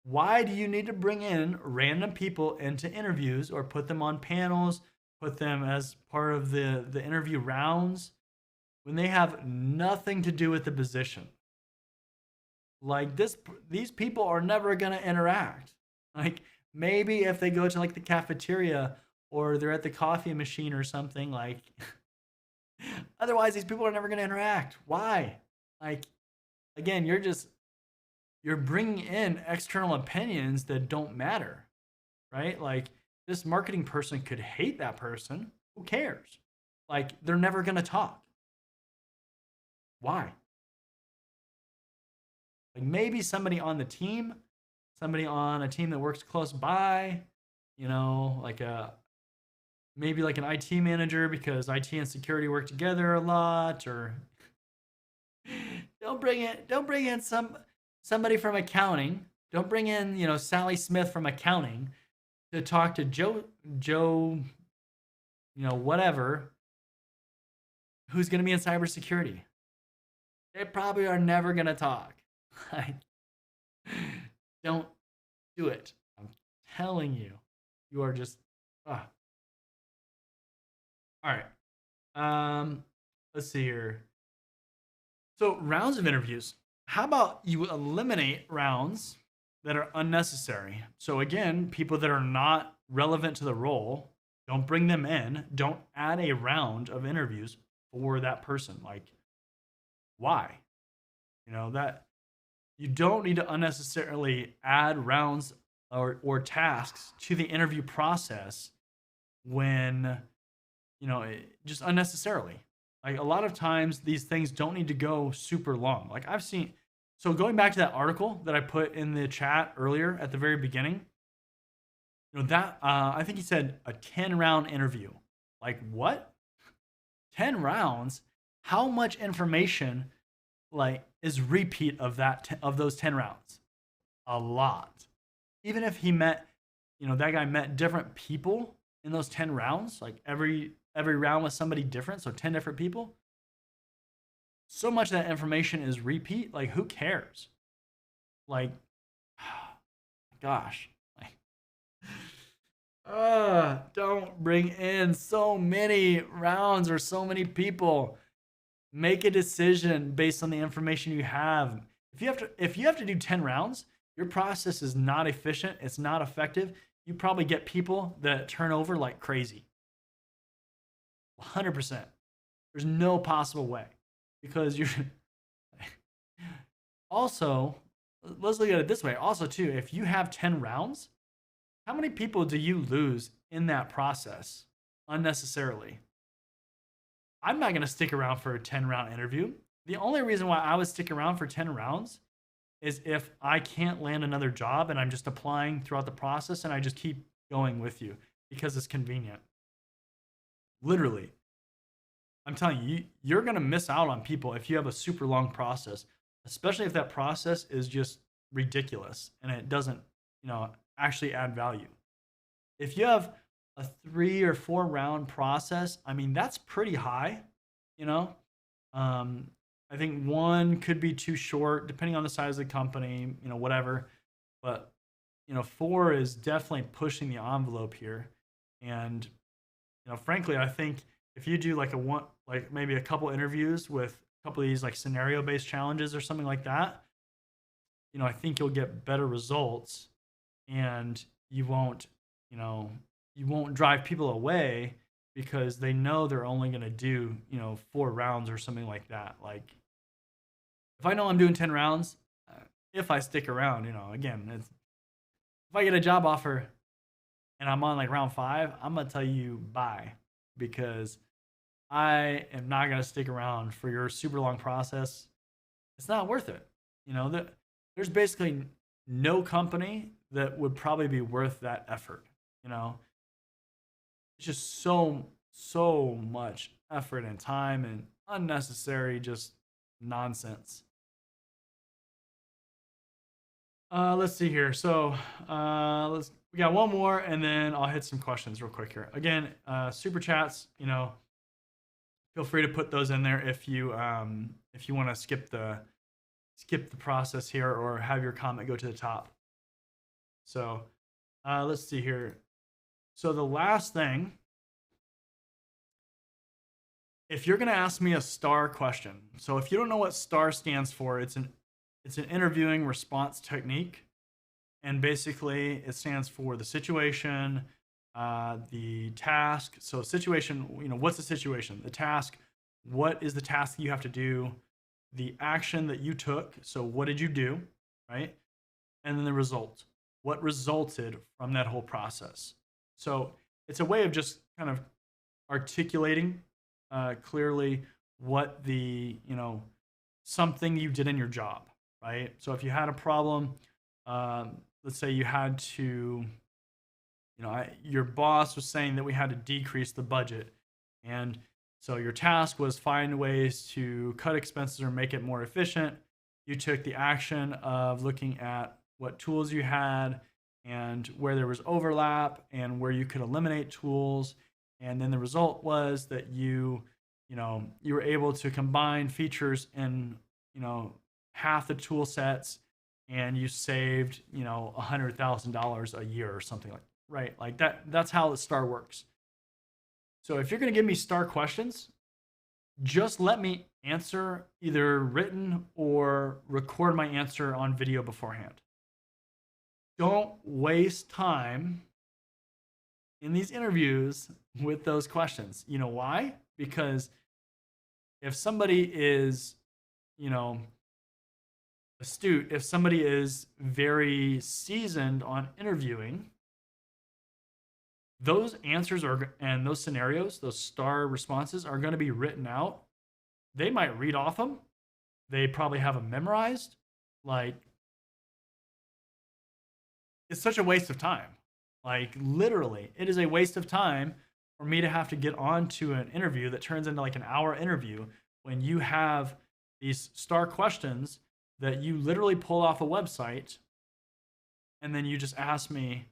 B: Why do you need to bring in random people into interviews or put them on panels, put them as part of the interview rounds when they have nothing to do with the position? Like, these people are never going to interact. Like, maybe if they go to like the cafeteria or they're at the coffee machine or something, like, otherwise these people are never going to interact. Why? Like, again, you're bringing in external opinions that don't matter, right? Like, this marketing person could hate that person. Who cares? Like, they're never going to talk. Why? Like, maybe somebody on the team, somebody on a team that works close by, like maybe like an IT manager, because IT and security work together a lot. Or don't bring in somebody from accounting. Don't bring in, Sally Smith from accounting to talk to Joe, whatever, who's going to be in cybersecurity. They probably are never going to talk. Like, don't do it. I'm telling you. You are just, all right. Let's see here. So, rounds of interviews. How about you eliminate rounds that are unnecessary? So, again, people that are not relevant to the role, don't bring them in. Don't add a round of interviews for that person. Like, why? That you don't need to unnecessarily add rounds or tasks to the interview process when, just unnecessarily. Like, a lot of times these things don't need to go super long. Like, I've seen, so going back to that article that I put in the chat earlier at the very beginning, that I think he said a 10-round interview. Like, what? 10 rounds? How much information like is repeat of those 10 rounds? A lot. Even if he met, that guy met different people in those 10 rounds, like every round was somebody different, so 10 different people. So much of that information is repeat. Like, who cares? Like, gosh. Don't bring in so many rounds or so many people. Make a decision based on the information you have. If you have to do 10 rounds, your process is not efficient, it's not effective. You probably get people that turn over like crazy. 100%. There's no possible way, because you're also, let's look at it this way. Also, too, if you have 10 rounds, how many people do you lose in that process unnecessarily? I'm not going to stick around for a 10-round interview. The only reason why I would stick around for 10 rounds is if I can't land another job and I'm just applying throughout the process and I just keep going with you because it's convenient. Literally. I'm telling you, you're going to miss out on people if you have a super long process, especially if that process is just ridiculous and it doesn't, actually add value. If you have a 3 or 4 round process, I mean, that's pretty high. I think 1 could be too short depending on the size of the company, whatever. But 4 is definitely pushing the envelope here. And frankly, I think if you do like maybe a couple interviews with a couple of these like scenario based challenges or something like that, I think you'll get better results, and you won't drive people away because they know they're only going to do, 4 rounds or something like that. Like, if I know I'm doing 10 rounds, if I stick around, again, if I get a job offer and I'm on like round 5, I'm going to tell you bye, because I am not going to stick around for your super long process. It's not worth it. There's basically no company that would probably be worth that effort. It's just so much effort and time and unnecessary just nonsense. Let's see here. So we got one more, and then I'll hit some questions real quick here. Again, super chats. Feel free to put those in there if you want to skip the process here, or have your comment go to the top. So let's see here. So the last thing, if you're going to ask me a STAR question, so if you don't know what STAR stands for, it's an interviewing response technique, and basically it stands for the situation, the task. So situation, what's the situation? The task, what is the task you have to do? The action that you took, so what did you do, right? And then the result, what resulted from that whole process. So it's a way of just kind of articulating clearly what the, something you did in your job, right? So if you had a problem, let's say you had to, your boss was saying that we had to decrease the budget, and so your task was find ways to cut expenses or make it more efficient. You took the action of looking at what tools you had and where there was overlap and where you could eliminate tools. And then the result was that you were able to combine features in, half the tool sets, and you saved, $100,000 a year or something like that, right? Like that's how the STAR works. So if you're going to give me STAR questions, just let me answer either written or record my answer on video beforehand. Don't waste time in these interviews with those questions. You know why? Because if somebody is, astute, if somebody is very seasoned on interviewing, those answers and those scenarios, those STAR responses are going to be written out. They might read off them. They probably have them memorized. Like, it's such a waste of time. Like, literally, it is a waste of time for me to have to get on to an interview that turns into like an hour interview when you have these STAR questions that you literally pull off a website, and then you just ask me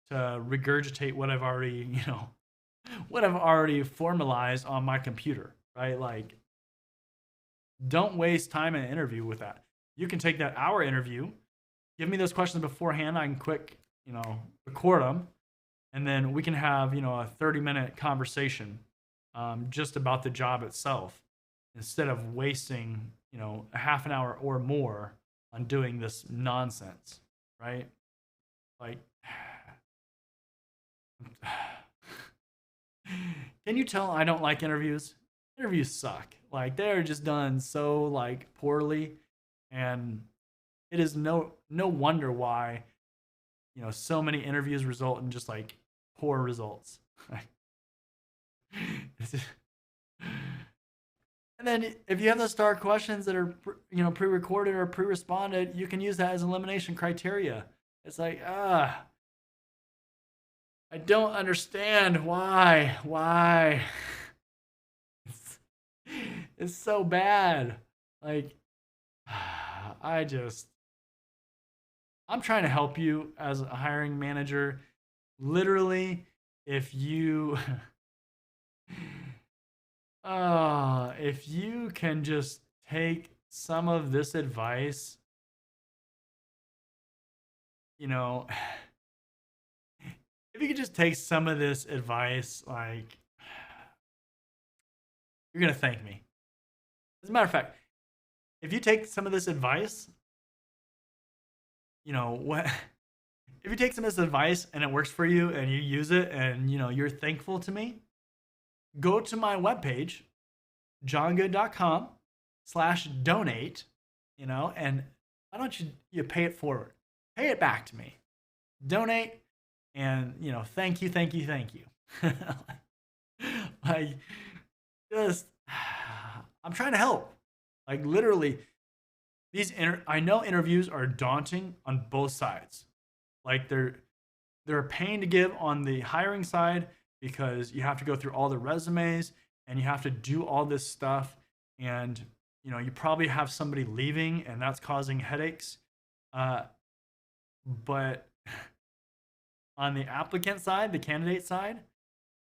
B: to regurgitate what I've already, what I've already formalized on my computer, right? Like, don't waste time in an interview with that. You can take that hour interview, give me those questions beforehand. I can quick, record them, and then we can have, a 30-minute conversation just about the job itself, instead of wasting, a half an hour or more on doing this nonsense, right? Like, can you tell I don't like interviews? Interviews suck. Like, they're just done so like poorly, and it is no wonder why, so many interviews result in just like poor results. And then if you have those STAR questions that are pre-recorded or pre-responded, you can use that as elimination criteria. It's like, I don't understand why. It's so bad. Like, I'm trying to help you as a hiring manager. Literally, if you if you can just take some of this advice, if you could just take some of this advice, like, you're going to thank me. As a matter of fact, if you take some of this advice, if you take some of this advice and it works for you and you use it and, you're thankful to me, go to my webpage, johngood.com/donate, and why don't you pay it forward? Pay it back to me. Donate, and thank you, thank you, thank you. Like, just I'm trying to help. Like, literally, I know interviews are daunting on both sides. Like, they're a pain to give on the hiring side because you have to go through all the resumes and you have to do all this stuff, and you probably have somebody leaving and that's causing headaches. But on the applicant side, the candidate side,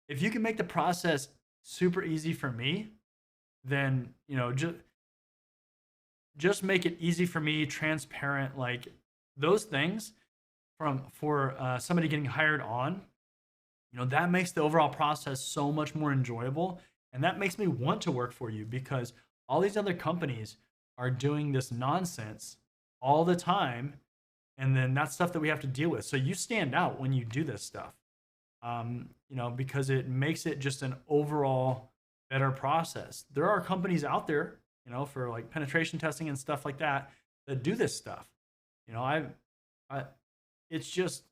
B: if you can make the process super easy for me, then just make it easy for me, transparent, like those things for somebody getting hired on. That makes the overall process so much more enjoyable, and that makes me want to work for you because all these other companies are doing this nonsense all the time, and then that's stuff that we have to deal with. So you stand out when you do this stuff, because it makes it just an overall better process. There are companies out there, for like penetration testing and stuff like that do this stuff. I it's just,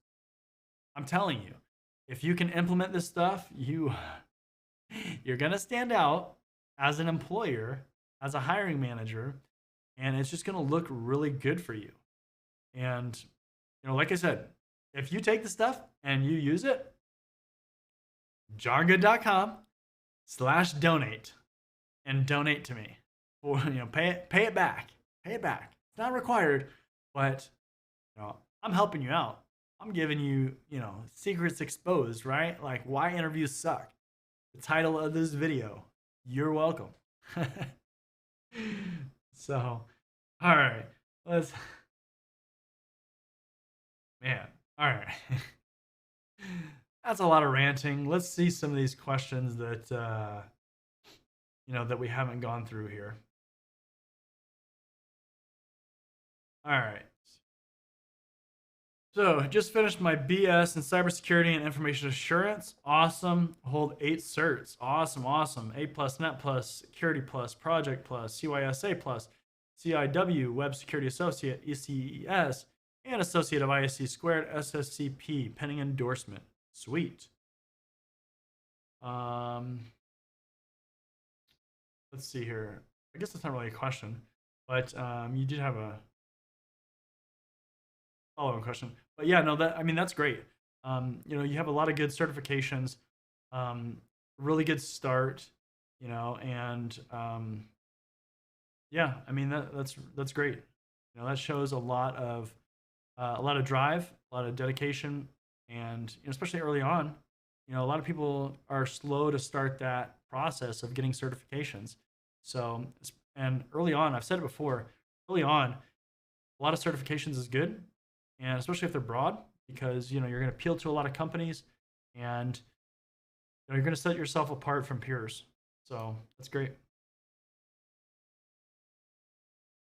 B: I'm telling you, if you can implement this stuff, you're gonna stand out as an employer, as a hiring manager, and it's just gonna look really good for you. And like I said, if you take the stuff and you use it, johngood.com/donate and donate to me, or pay it back. Pay it back. It's not required, but I'm helping you out. I'm giving you, secrets exposed, right? Like why interviews suck. The title of this video. You're welcome. So, all right. Man, all right. That's a lot of ranting. Let's see some of these questions that that we haven't gone through here. All right. So, just finished my BS in cybersecurity and information assurance. Awesome. Hold 8 certs. Awesome, awesome. A+, Net+, Security+, Project+, CYSA+, CIW, Web Security Associate, ECES, and Associate of ISC Squared, SSCP, pending endorsement. Sweet. Let's see here. I guess that's not really a question, but you did have a follow-up question. But yeah, no, that's great. You have a lot of good certifications, really good start, and yeah, that's great. That shows a lot of drive, a lot of dedication, and especially early on, a lot of people are slow to start that process of getting certifications. So, and early on, I've said it before, early on, a lot of certifications is good, and especially if they're broad, because you're going to appeal to a lot of companies, and you're going to set yourself apart from peers. So that's great.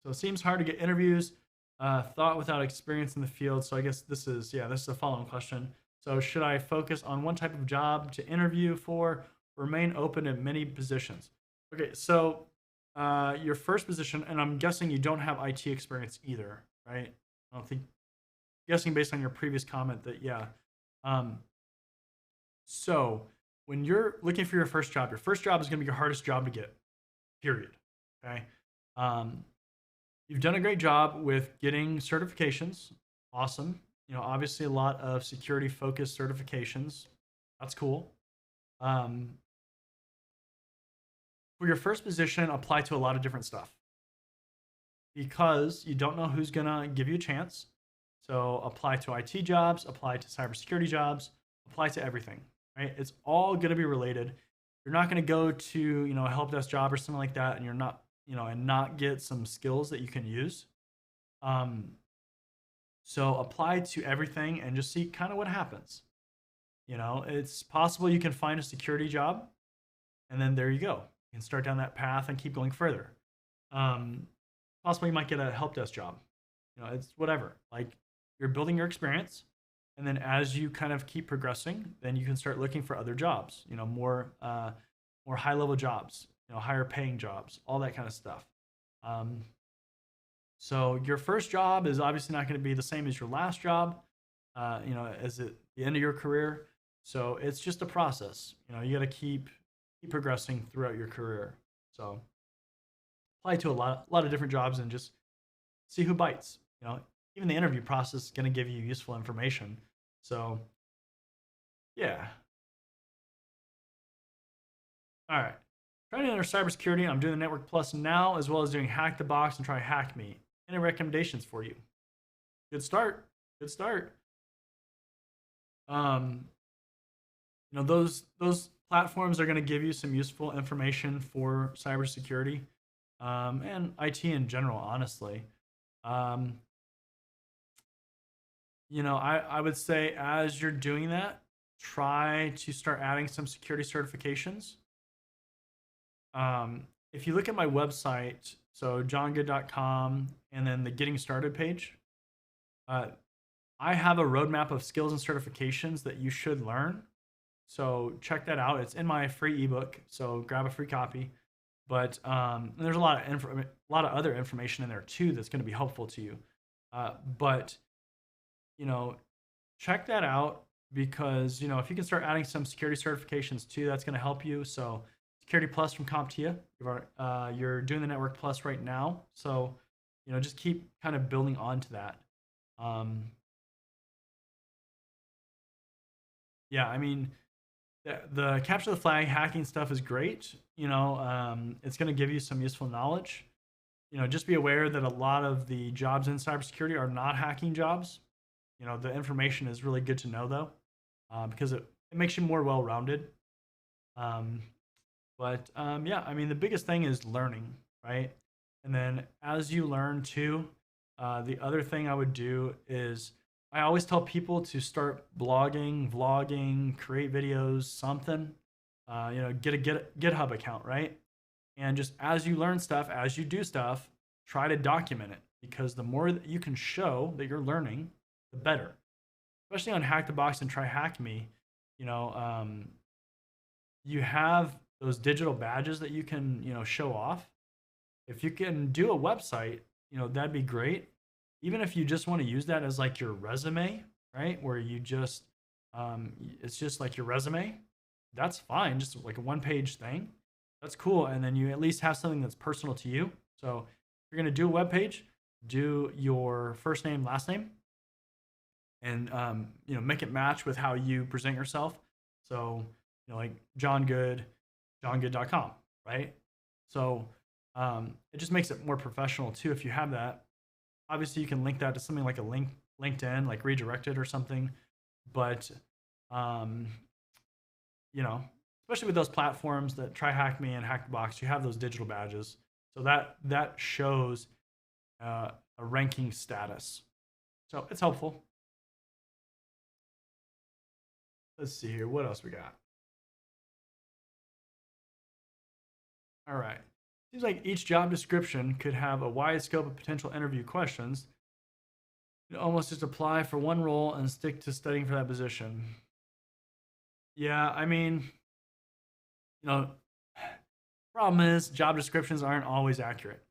B: So it seems hard to get interviews. Thought without experience in the field. So I guess this is a follow-on question. So should I focus on one type of job to interview for, or remain open in many positions? Okay, so your first position, and I'm guessing you don't have IT experience either, right? I don't think, guessing based on your previous comment that, yeah. So when you're looking for your first job is going to be your hardest job to get, period. Okay. You've done a great job with getting certifications. Awesome. Obviously a lot of security focused certifications. That's cool. For your first position, apply to a lot of different stuff because you don't know who's going to give you a chance. So apply to IT jobs, apply to cybersecurity jobs, apply to everything, right? It's all going to be related. You're not going to go to, a help desk job or something like that, and you're not, and not get some skills that you can use. So apply to everything and just see kind of what happens. It's possible you can find a security job, and then there you go. You can start down that path and keep going further. Possibly you might get a help desk job. It's whatever. Like, you're building your experience, and then as you kind of keep progressing, then you can start looking for other jobs. More more high level jobs, higher paying jobs, all that kind of stuff. Um, so your first job is obviously not going to be the same as your last job, as at the end of your career. So it's just a process. You got to keep progressing throughout your career. So apply to a lot of different jobs and just see who bites. Even the interview process is going to give you useful information. So yeah. All right. Trying to enter cybersecurity. I'm doing the Network Plus now, as well as doing Hack the Box and try Hack Me. Any recommendations for you? Good start. Good start. Um, those platforms are going to give you some useful information for cybersecurity, and IT in general. Honestly, um, I would say as you're doing that, try to start adding some security certifications. If you look at my website, so johngood.com, and then the Getting Started page, uh, I have a roadmap of skills and certifications that you should learn. So check that out. It's in my free ebook, so grab a free copy. But there's a lot of other information in there too that's going to be helpful to you. But check that out because if you can start adding some security certifications too, that's going to help you. So Security Plus from CompTIA, you're doing the Network Plus right now, so just keep kind of building onto that. Yeah, I mean, the capture the flag hacking stuff is great. It's going to give you some useful knowledge. Just be aware that a lot of the jobs in cybersecurity are not hacking jobs. The information is really good to know though, because it makes you more well-rounded. Yeah, I mean, the biggest thing is learning, right? And then as you learn too, the other thing I would do is I always tell people to start blogging, vlogging, create videos, something. Get a GitHub account, right? And just as you learn stuff, as you do stuff, try to document it because the more that you can show that you're learning, the better. Especially on Hack the Box and Try Hack Me, you have those digital badges that you can show off. If you can do a website, that'd be great. Even if you just want to use that as like your resume, right, where you just it's just like your resume, that's fine, just like a one-page thing, that's cool. And then you at least have something that's personal to you. So if you're going to do a web page, do your first name, last name, and make it match with how you present yourself. So like John Good, johngood.com, right? So it just makes it more professional too if you have that. Obviously, you can link that to something like a LinkedIn, like redirect it or something. But especially with those platforms that Try Hack Me and Hack the Box, you have those digital badges, so that shows a ranking status. So it's helpful. Let's see here. What else we got? All right. Seems like each job description could have a wide scope of potential interview questions. You almost just apply for one role and stick to studying for that position. Yeah, I mean, problem is job descriptions aren't always accurate.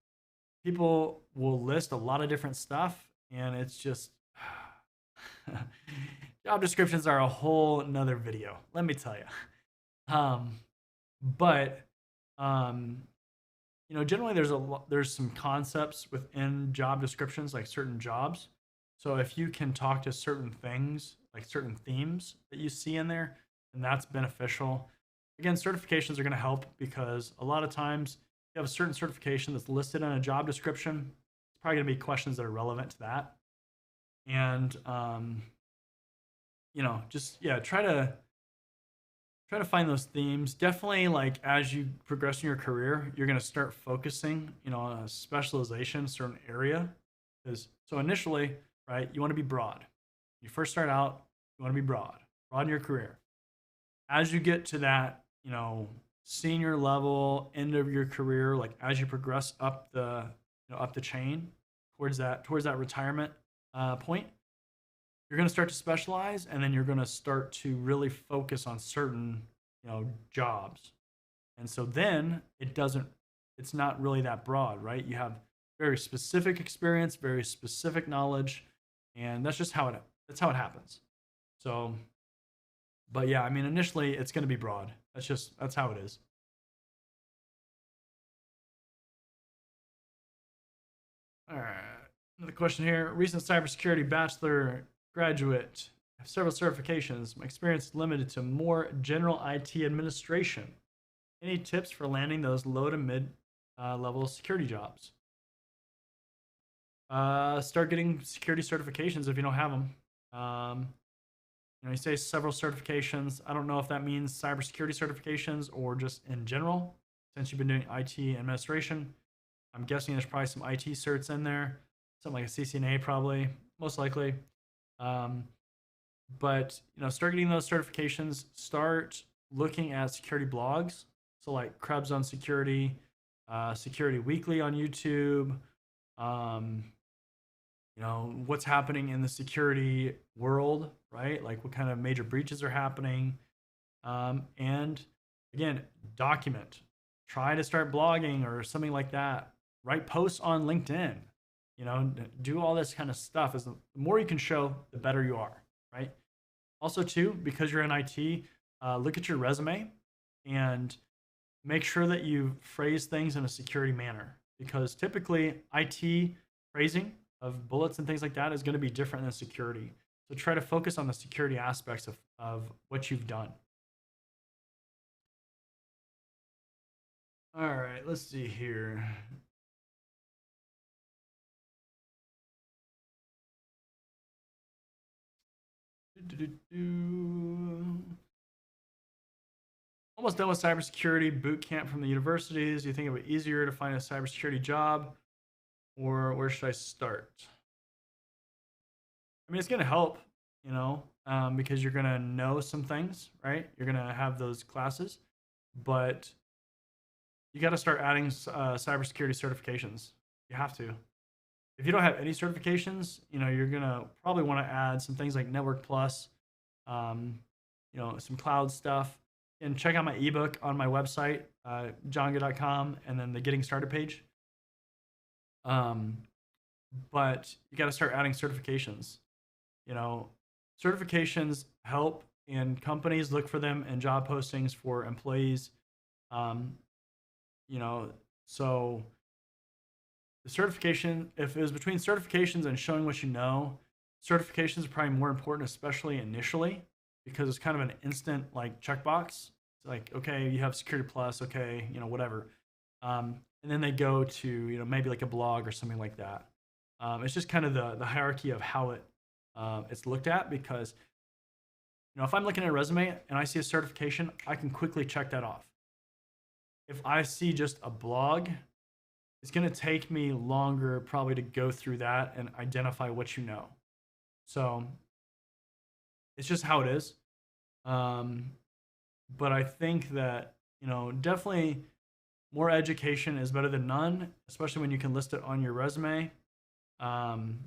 B: People will list a lot of different stuff, and it's just job descriptions are a whole nother video. Let me tell you. But generally there's some concepts within job descriptions, like certain jobs. So if you can talk to certain things, like certain themes that you see in there, then that's beneficial. Again, certifications are going to help because a lot of times you have a certain certification that's listed in a job description. It's probably going to be questions that are relevant to that. And try to find those themes. Definitely, like as you progress in your career, you're going to start focusing on a specialization, certain area. Because so initially, right, you want to be broad. You first start out, you want to be broad in your career. As you get to that senior level, end of your career, like as you progress up the up the chain towards that retirement point, you're going to start to specialize, and then you're going to start to really focus on certain jobs. And so then it's not really that broad, right? You have very specific experience, very specific knowledge, and that's how it happens. So, but yeah, I mean, initially it's going to be broad. That's how it is. All right. Another question here. Recent cybersecurity bachelor graduate. I have several certifications. My experience is limited to more general IT administration. Any tips for landing those low to mid level security jobs? Start getting security certifications if you don't have them. You say several certifications. I don't know if that means cybersecurity certifications or just in general. Since you've been doing IT administration, I'm guessing there's probably some IT certs in there, something like a CCNA probably, most likely. But start getting those certifications. Start looking at security blogs. So like Krebs on Security, Security Weekly on YouTube. What's happening in the security world, right? Like what kind of major breaches are happening. And again, document. Try to start blogging or something like that. Write posts on LinkedIn. Do all this kind of stuff. The more you can show, the better you are, right? Also, too, because you're in IT, look at your resume and make sure that you phrase things in a security manner, because typically IT phrasing of bullets and things like that is going to be different than security. So try to focus on the security aspects of what you've done. All right, let's see here. Almost done with cybersecurity boot camp from the universities. Do you think it would be easier to find a cybersecurity job, or where should I start? I mean, it's going to help, because you're going to know some things, right? You're going to have those classes, but you got to start adding cybersecurity certifications. You have to. If you don't have any certifications, you're going to probably want to add some things like Network Plus, some cloud stuff. And check out my ebook on my website, johnga.com, and then the Getting Started page. But you got to start adding certifications. Certifications help, and companies look for them in job postings for employees. So the certification, if it was between certifications and showing what you know, certifications are probably more important, especially initially, because it's kind of an instant like checkbox. It's like, okay, you have Security Plus, okay, whatever. And then they go to, maybe like a blog or something like that. It's just kind of the hierarchy of how it's looked at, because, if I'm looking at a resume and I see a certification, I can quickly check that off. If I see just a blog, it's going to take me longer probably to go through that and identify what you know. So it's just how it is. But I think that, definitely more education is better than none, especially when you can list it on your resume. But,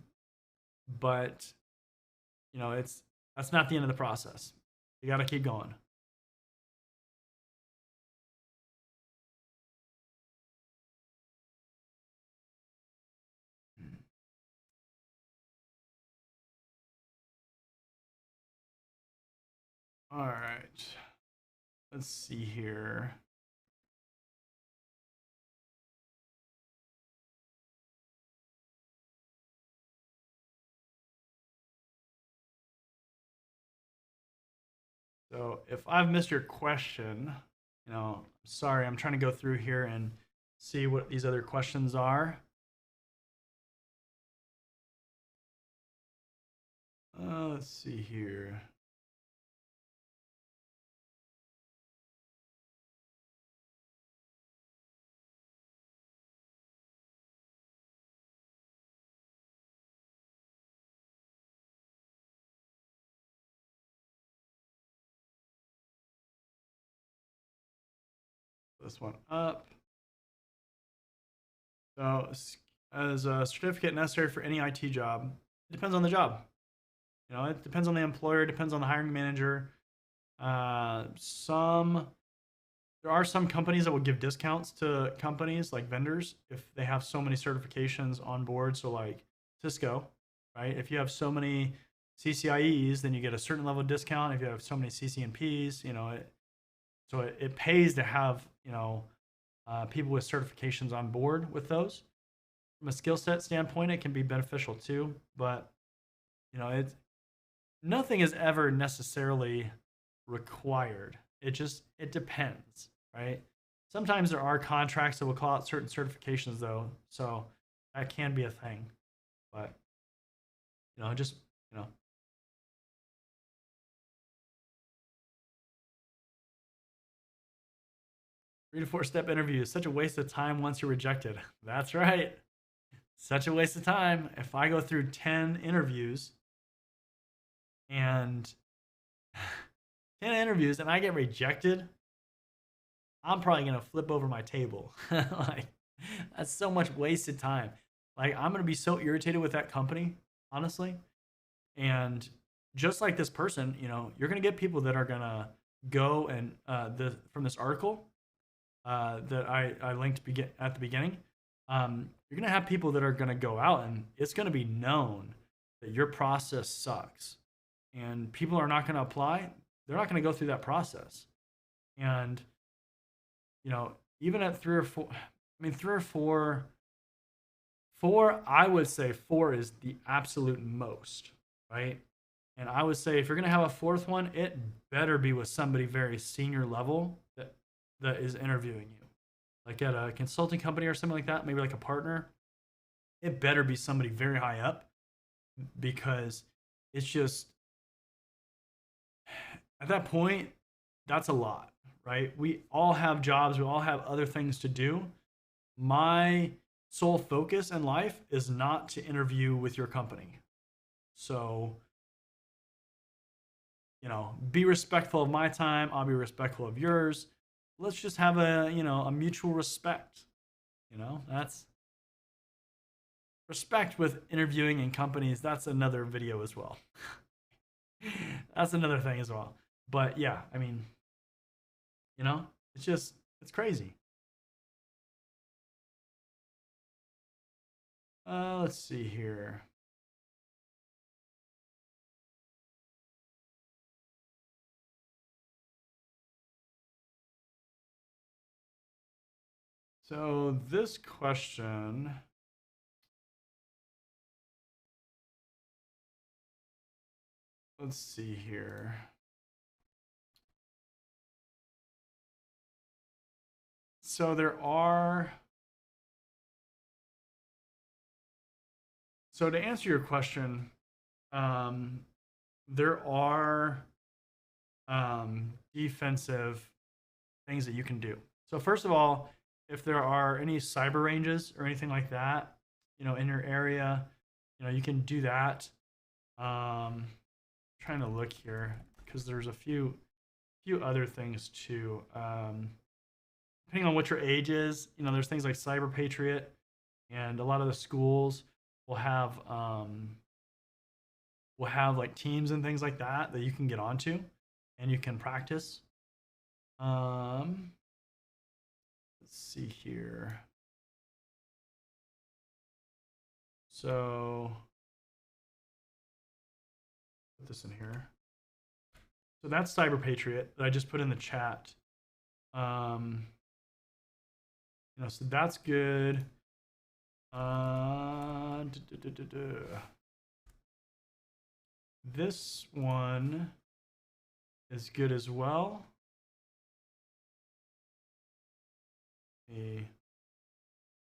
B: that's not the end of the process. You got to keep going. All right. Let's see here. So if I've missed your question, sorry, I'm trying to go through here and see what these other questions are. Let's see here. This one up. So, as a certificate necessary for any IT job, it depends on the job. It depends on the employer, depends on the hiring manager. Some there are some companies that will give discounts to companies like vendors if they have so many certifications on board. So like Cisco, right? If you have so many CCIEs, then you get a certain level of discount. If you have so many CCNPs, it pays to have people with certifications on board with those. From a skill set standpoint, it can be beneficial too. But it's nothing is ever necessarily required. It depends, right? Sometimes there are contracts that will call out certain certifications though, so that can be a thing. But just you know 3 to 4 step interview is such a waste of time once you're rejected. That's right. Such a waste of time. If I go through 10 interviews and 10 interviews and I get rejected, I'm probably gonna flip over my table. Like that's so much wasted time. Like I'm gonna be so irritated with that company, honestly. And just like this person, you're gonna get people that are gonna go and from this article that I linked at the beginning. You're gonna have people that are gonna go out and it's gonna be known that your process sucks, and people are not gonna apply. They're not gonna go through that process, and even at 3 or 4, I mean 3 or 4, I would say 4 is the absolute most, right? And I would say if you're gonna have a fourth one, it better be with somebody very senior level that is interviewing you, like at a consulting company or something like that, maybe like a partner. It better be somebody very high up, because it's just at that point, that's a lot, right? We all have jobs, we all have other things to do. My sole focus in life is not to interview with your company. So, be respectful of my time, I'll be respectful of yours. Let's just have a mutual respect. That's respect with interviewing in companies. That's another video as well. That's another thing as well. But yeah, I mean, it's crazy. Let's see here. So this question, let's see here. So so to answer your question, there are defensive things that you can do. So first of all, if there are any cyber ranges or anything like that, in your area, you can do that. Trying to look here because there's a few other things too. Depending on what your age is, there's things like Cyber Patriot, and a lot of the schools will have like teams and things like that you can get onto, and you can practice. Let's see here. So put this in here. So that's Cyber Patriot that I just put in the chat. So that's good. This one is good as well.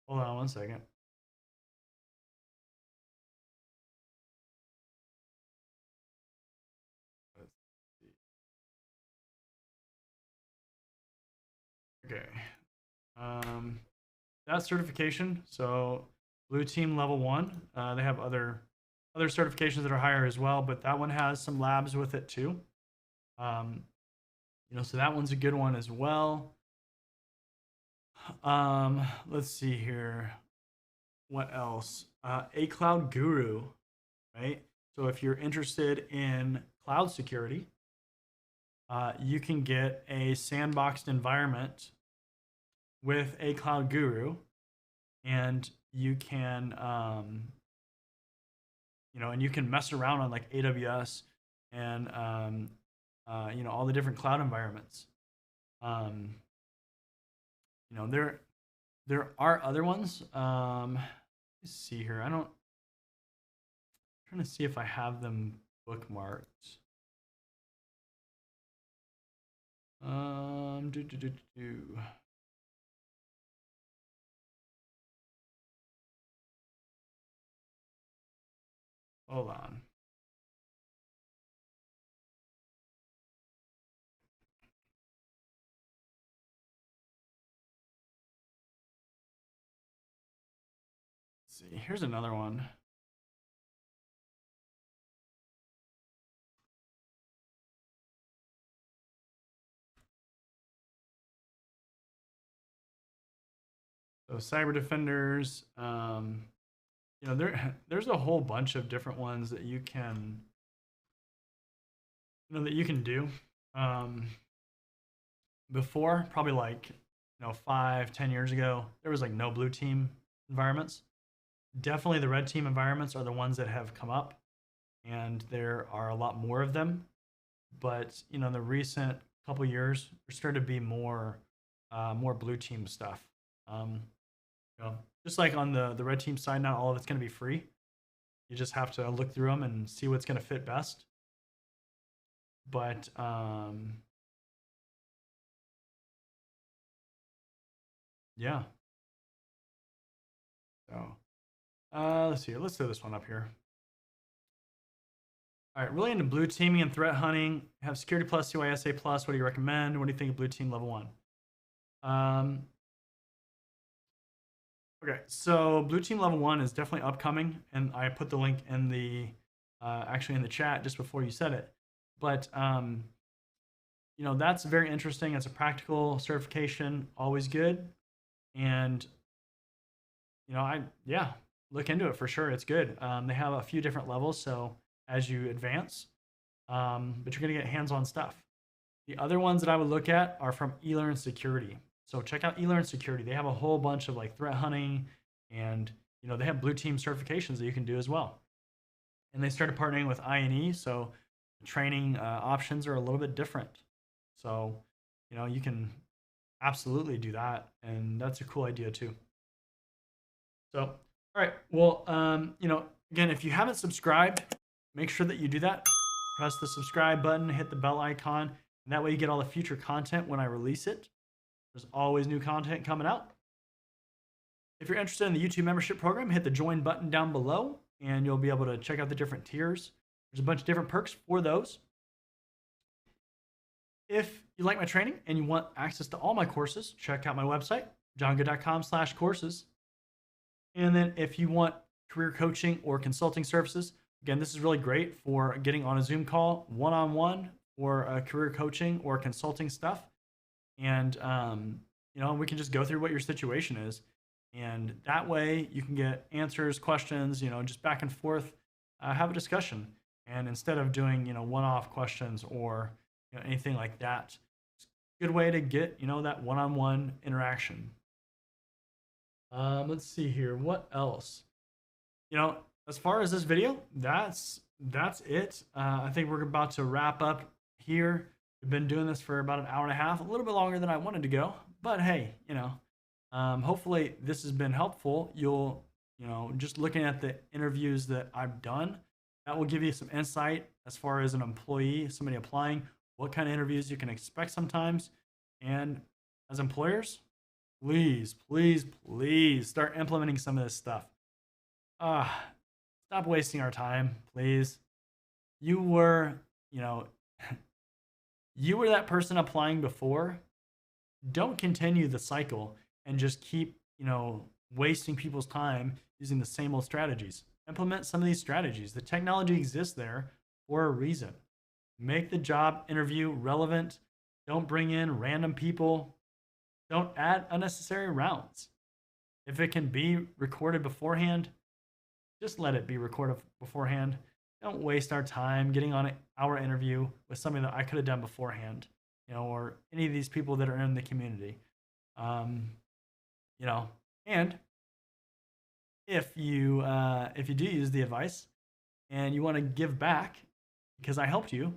B: Hold on one second. Okay. That certification, so Blue Team Level 1, they have other certifications that are higher as well, but that one has some labs with it too. So that one's a good one as well. Let's see here. What else? A Cloud Guru, right? So if you're interested in cloud security, you can get a sandboxed environment with a cloud guru, and you can and you can mess around on like AWS and all the different cloud environments. Um, there are other ones. Let's see here. I'm trying to see if I have them bookmarked. Do, do, do, do. Hold on. Let's see. Here's another one. So cyber defenders. There's a whole bunch of different ones that you can do. Before, probably like 5-10 years ago, there was like no blue team environments. Definitely the red team environments are the ones that have come up, and there are a lot more of them. But in the recent couple years, there started to be more blue team stuff. Just like on the red team side, not all of it's going to be free. You just have to look through them and see what's going to fit best. But yeah. So let's see. Let's throw this one up here. All right, really into blue teaming and threat hunting. Have security plus, CYSA plus. What do you recommend? What do you think of blue team level 1? Okay, so blue team level 1 is definitely upcoming, and I put the link in the actually in the chat just before you said it. But that's very interesting. It's a practical certification, always good, and look into it for sure. It's good. They have a few different levels, so as you advance, but you're gonna get hands-on stuff. The other ones that I would look at are from eLearn Security. So check out eLearn Security. They have a whole bunch of like threat hunting, and they have blue team certifications that you can do as well. And they started partnering with INE, so the training options are a little bit different. So you can absolutely do that, and that's a cool idea too. So all right, well, again, if you haven't subscribed, make sure that you do that. Press the subscribe button, hit the bell icon, and that way you get all the future content when I release it. There's always new content coming out. If you're interested in the YouTube membership program, hit the join button down below, and you'll be able to check out the different tiers. There's a bunch of different perks for those. If you like my training and you want access to all my courses, check out my website, johngood.com/courses. And then if you want career coaching or consulting services, again, this is really great for getting on a Zoom call one-on-one or career coaching or consulting stuff. And we can just go through what your situation is, and that way you can get answers, questions, just back and forth, have a discussion. And instead of doing one-off questions or anything like that, it's a good way to get that one-on-one interaction. Let's see here, what else? As far as this video, that's it. I think we're about to wrap up here. We've been doing this for about an hour and a half, a little bit longer than I wanted to go, but hey, hopefully this has been helpful. You'll, just looking at the interviews that I've done, that will give you some insight as far as an employee, somebody applying, what kind of interviews you can expect sometimes. And as employers, please, please, please start implementing some of this stuff. Stop wasting our time, please. You were that person applying before. Don't continue the cycle and just keep, wasting people's time using the same old strategies. Implement some of these strategies. The technology exists there for a reason. Make the job interview relevant. Don't bring in random people. Don't add unnecessary rounds. If it can be recorded beforehand, just let it be recorded beforehand. don't waste our time getting on our interview with something that I could have done beforehand, or any of these people that are in the community. Um, and if you do use the advice and you want to give back because I helped you,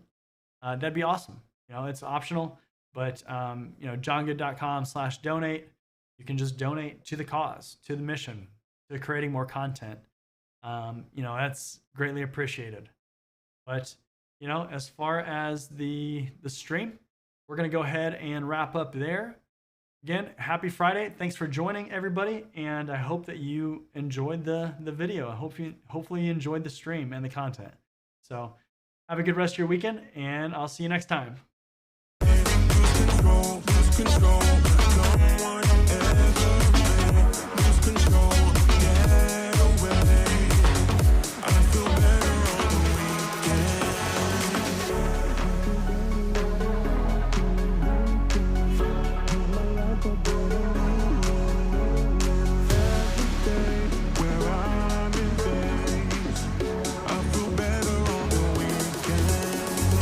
B: that'd be awesome. It's optional, but johngood.com/donate. You can just donate to the cause, to the mission, to creating more content. That's greatly appreciated. But as far as the stream, we're gonna go ahead and wrap up there. Again, happy Friday. Thanks for joining, everybody, and I hope that you enjoyed the video. Hopefully you enjoyed the stream and the content. So have a good rest of your weekend, and I'll see you next time.
A: Lose control, someone ever lose control, get away. I feel better on the where I'm in phase. I feel better on the weekend.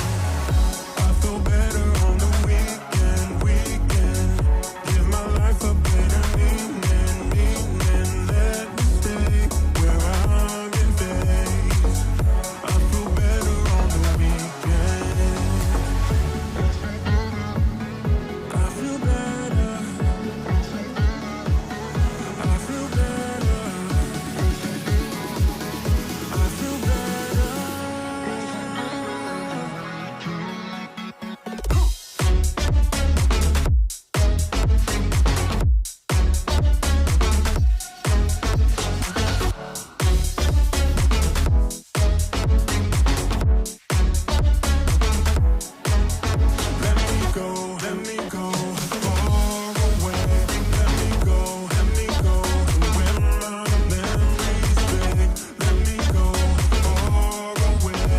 A: I feel better on the weekend. Give my life a better meaning. Let me stay where I'm in phase. I feel better on the weekend. I feel better. I feel better. I feel better. Let me go far away. Let me go where my memories stay. Let me go far away.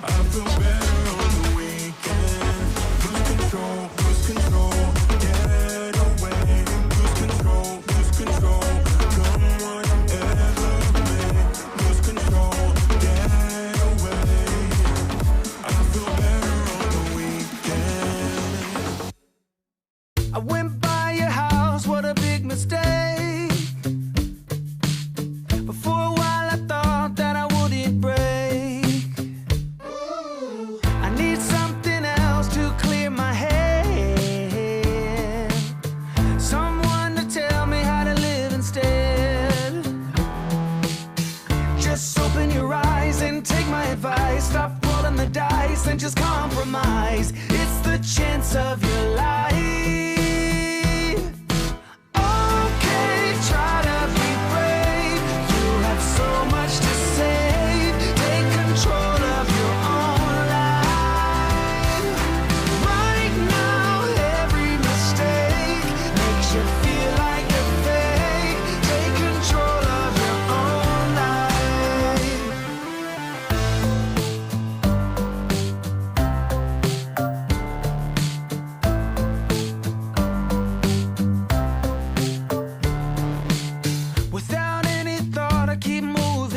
A: I feel better on the weekend. Lose control, get away. Lose control, come whatever may. Lose control, get away. I feel better on the weekend. I went by your house, what a big mistake. But for a while I thought that I wouldn't break. I need something else to clear my head. Someone to tell me how to live instead. Just open your eyes and take my advice. Stop rolling the dice and just compromise. It's the chance of your life.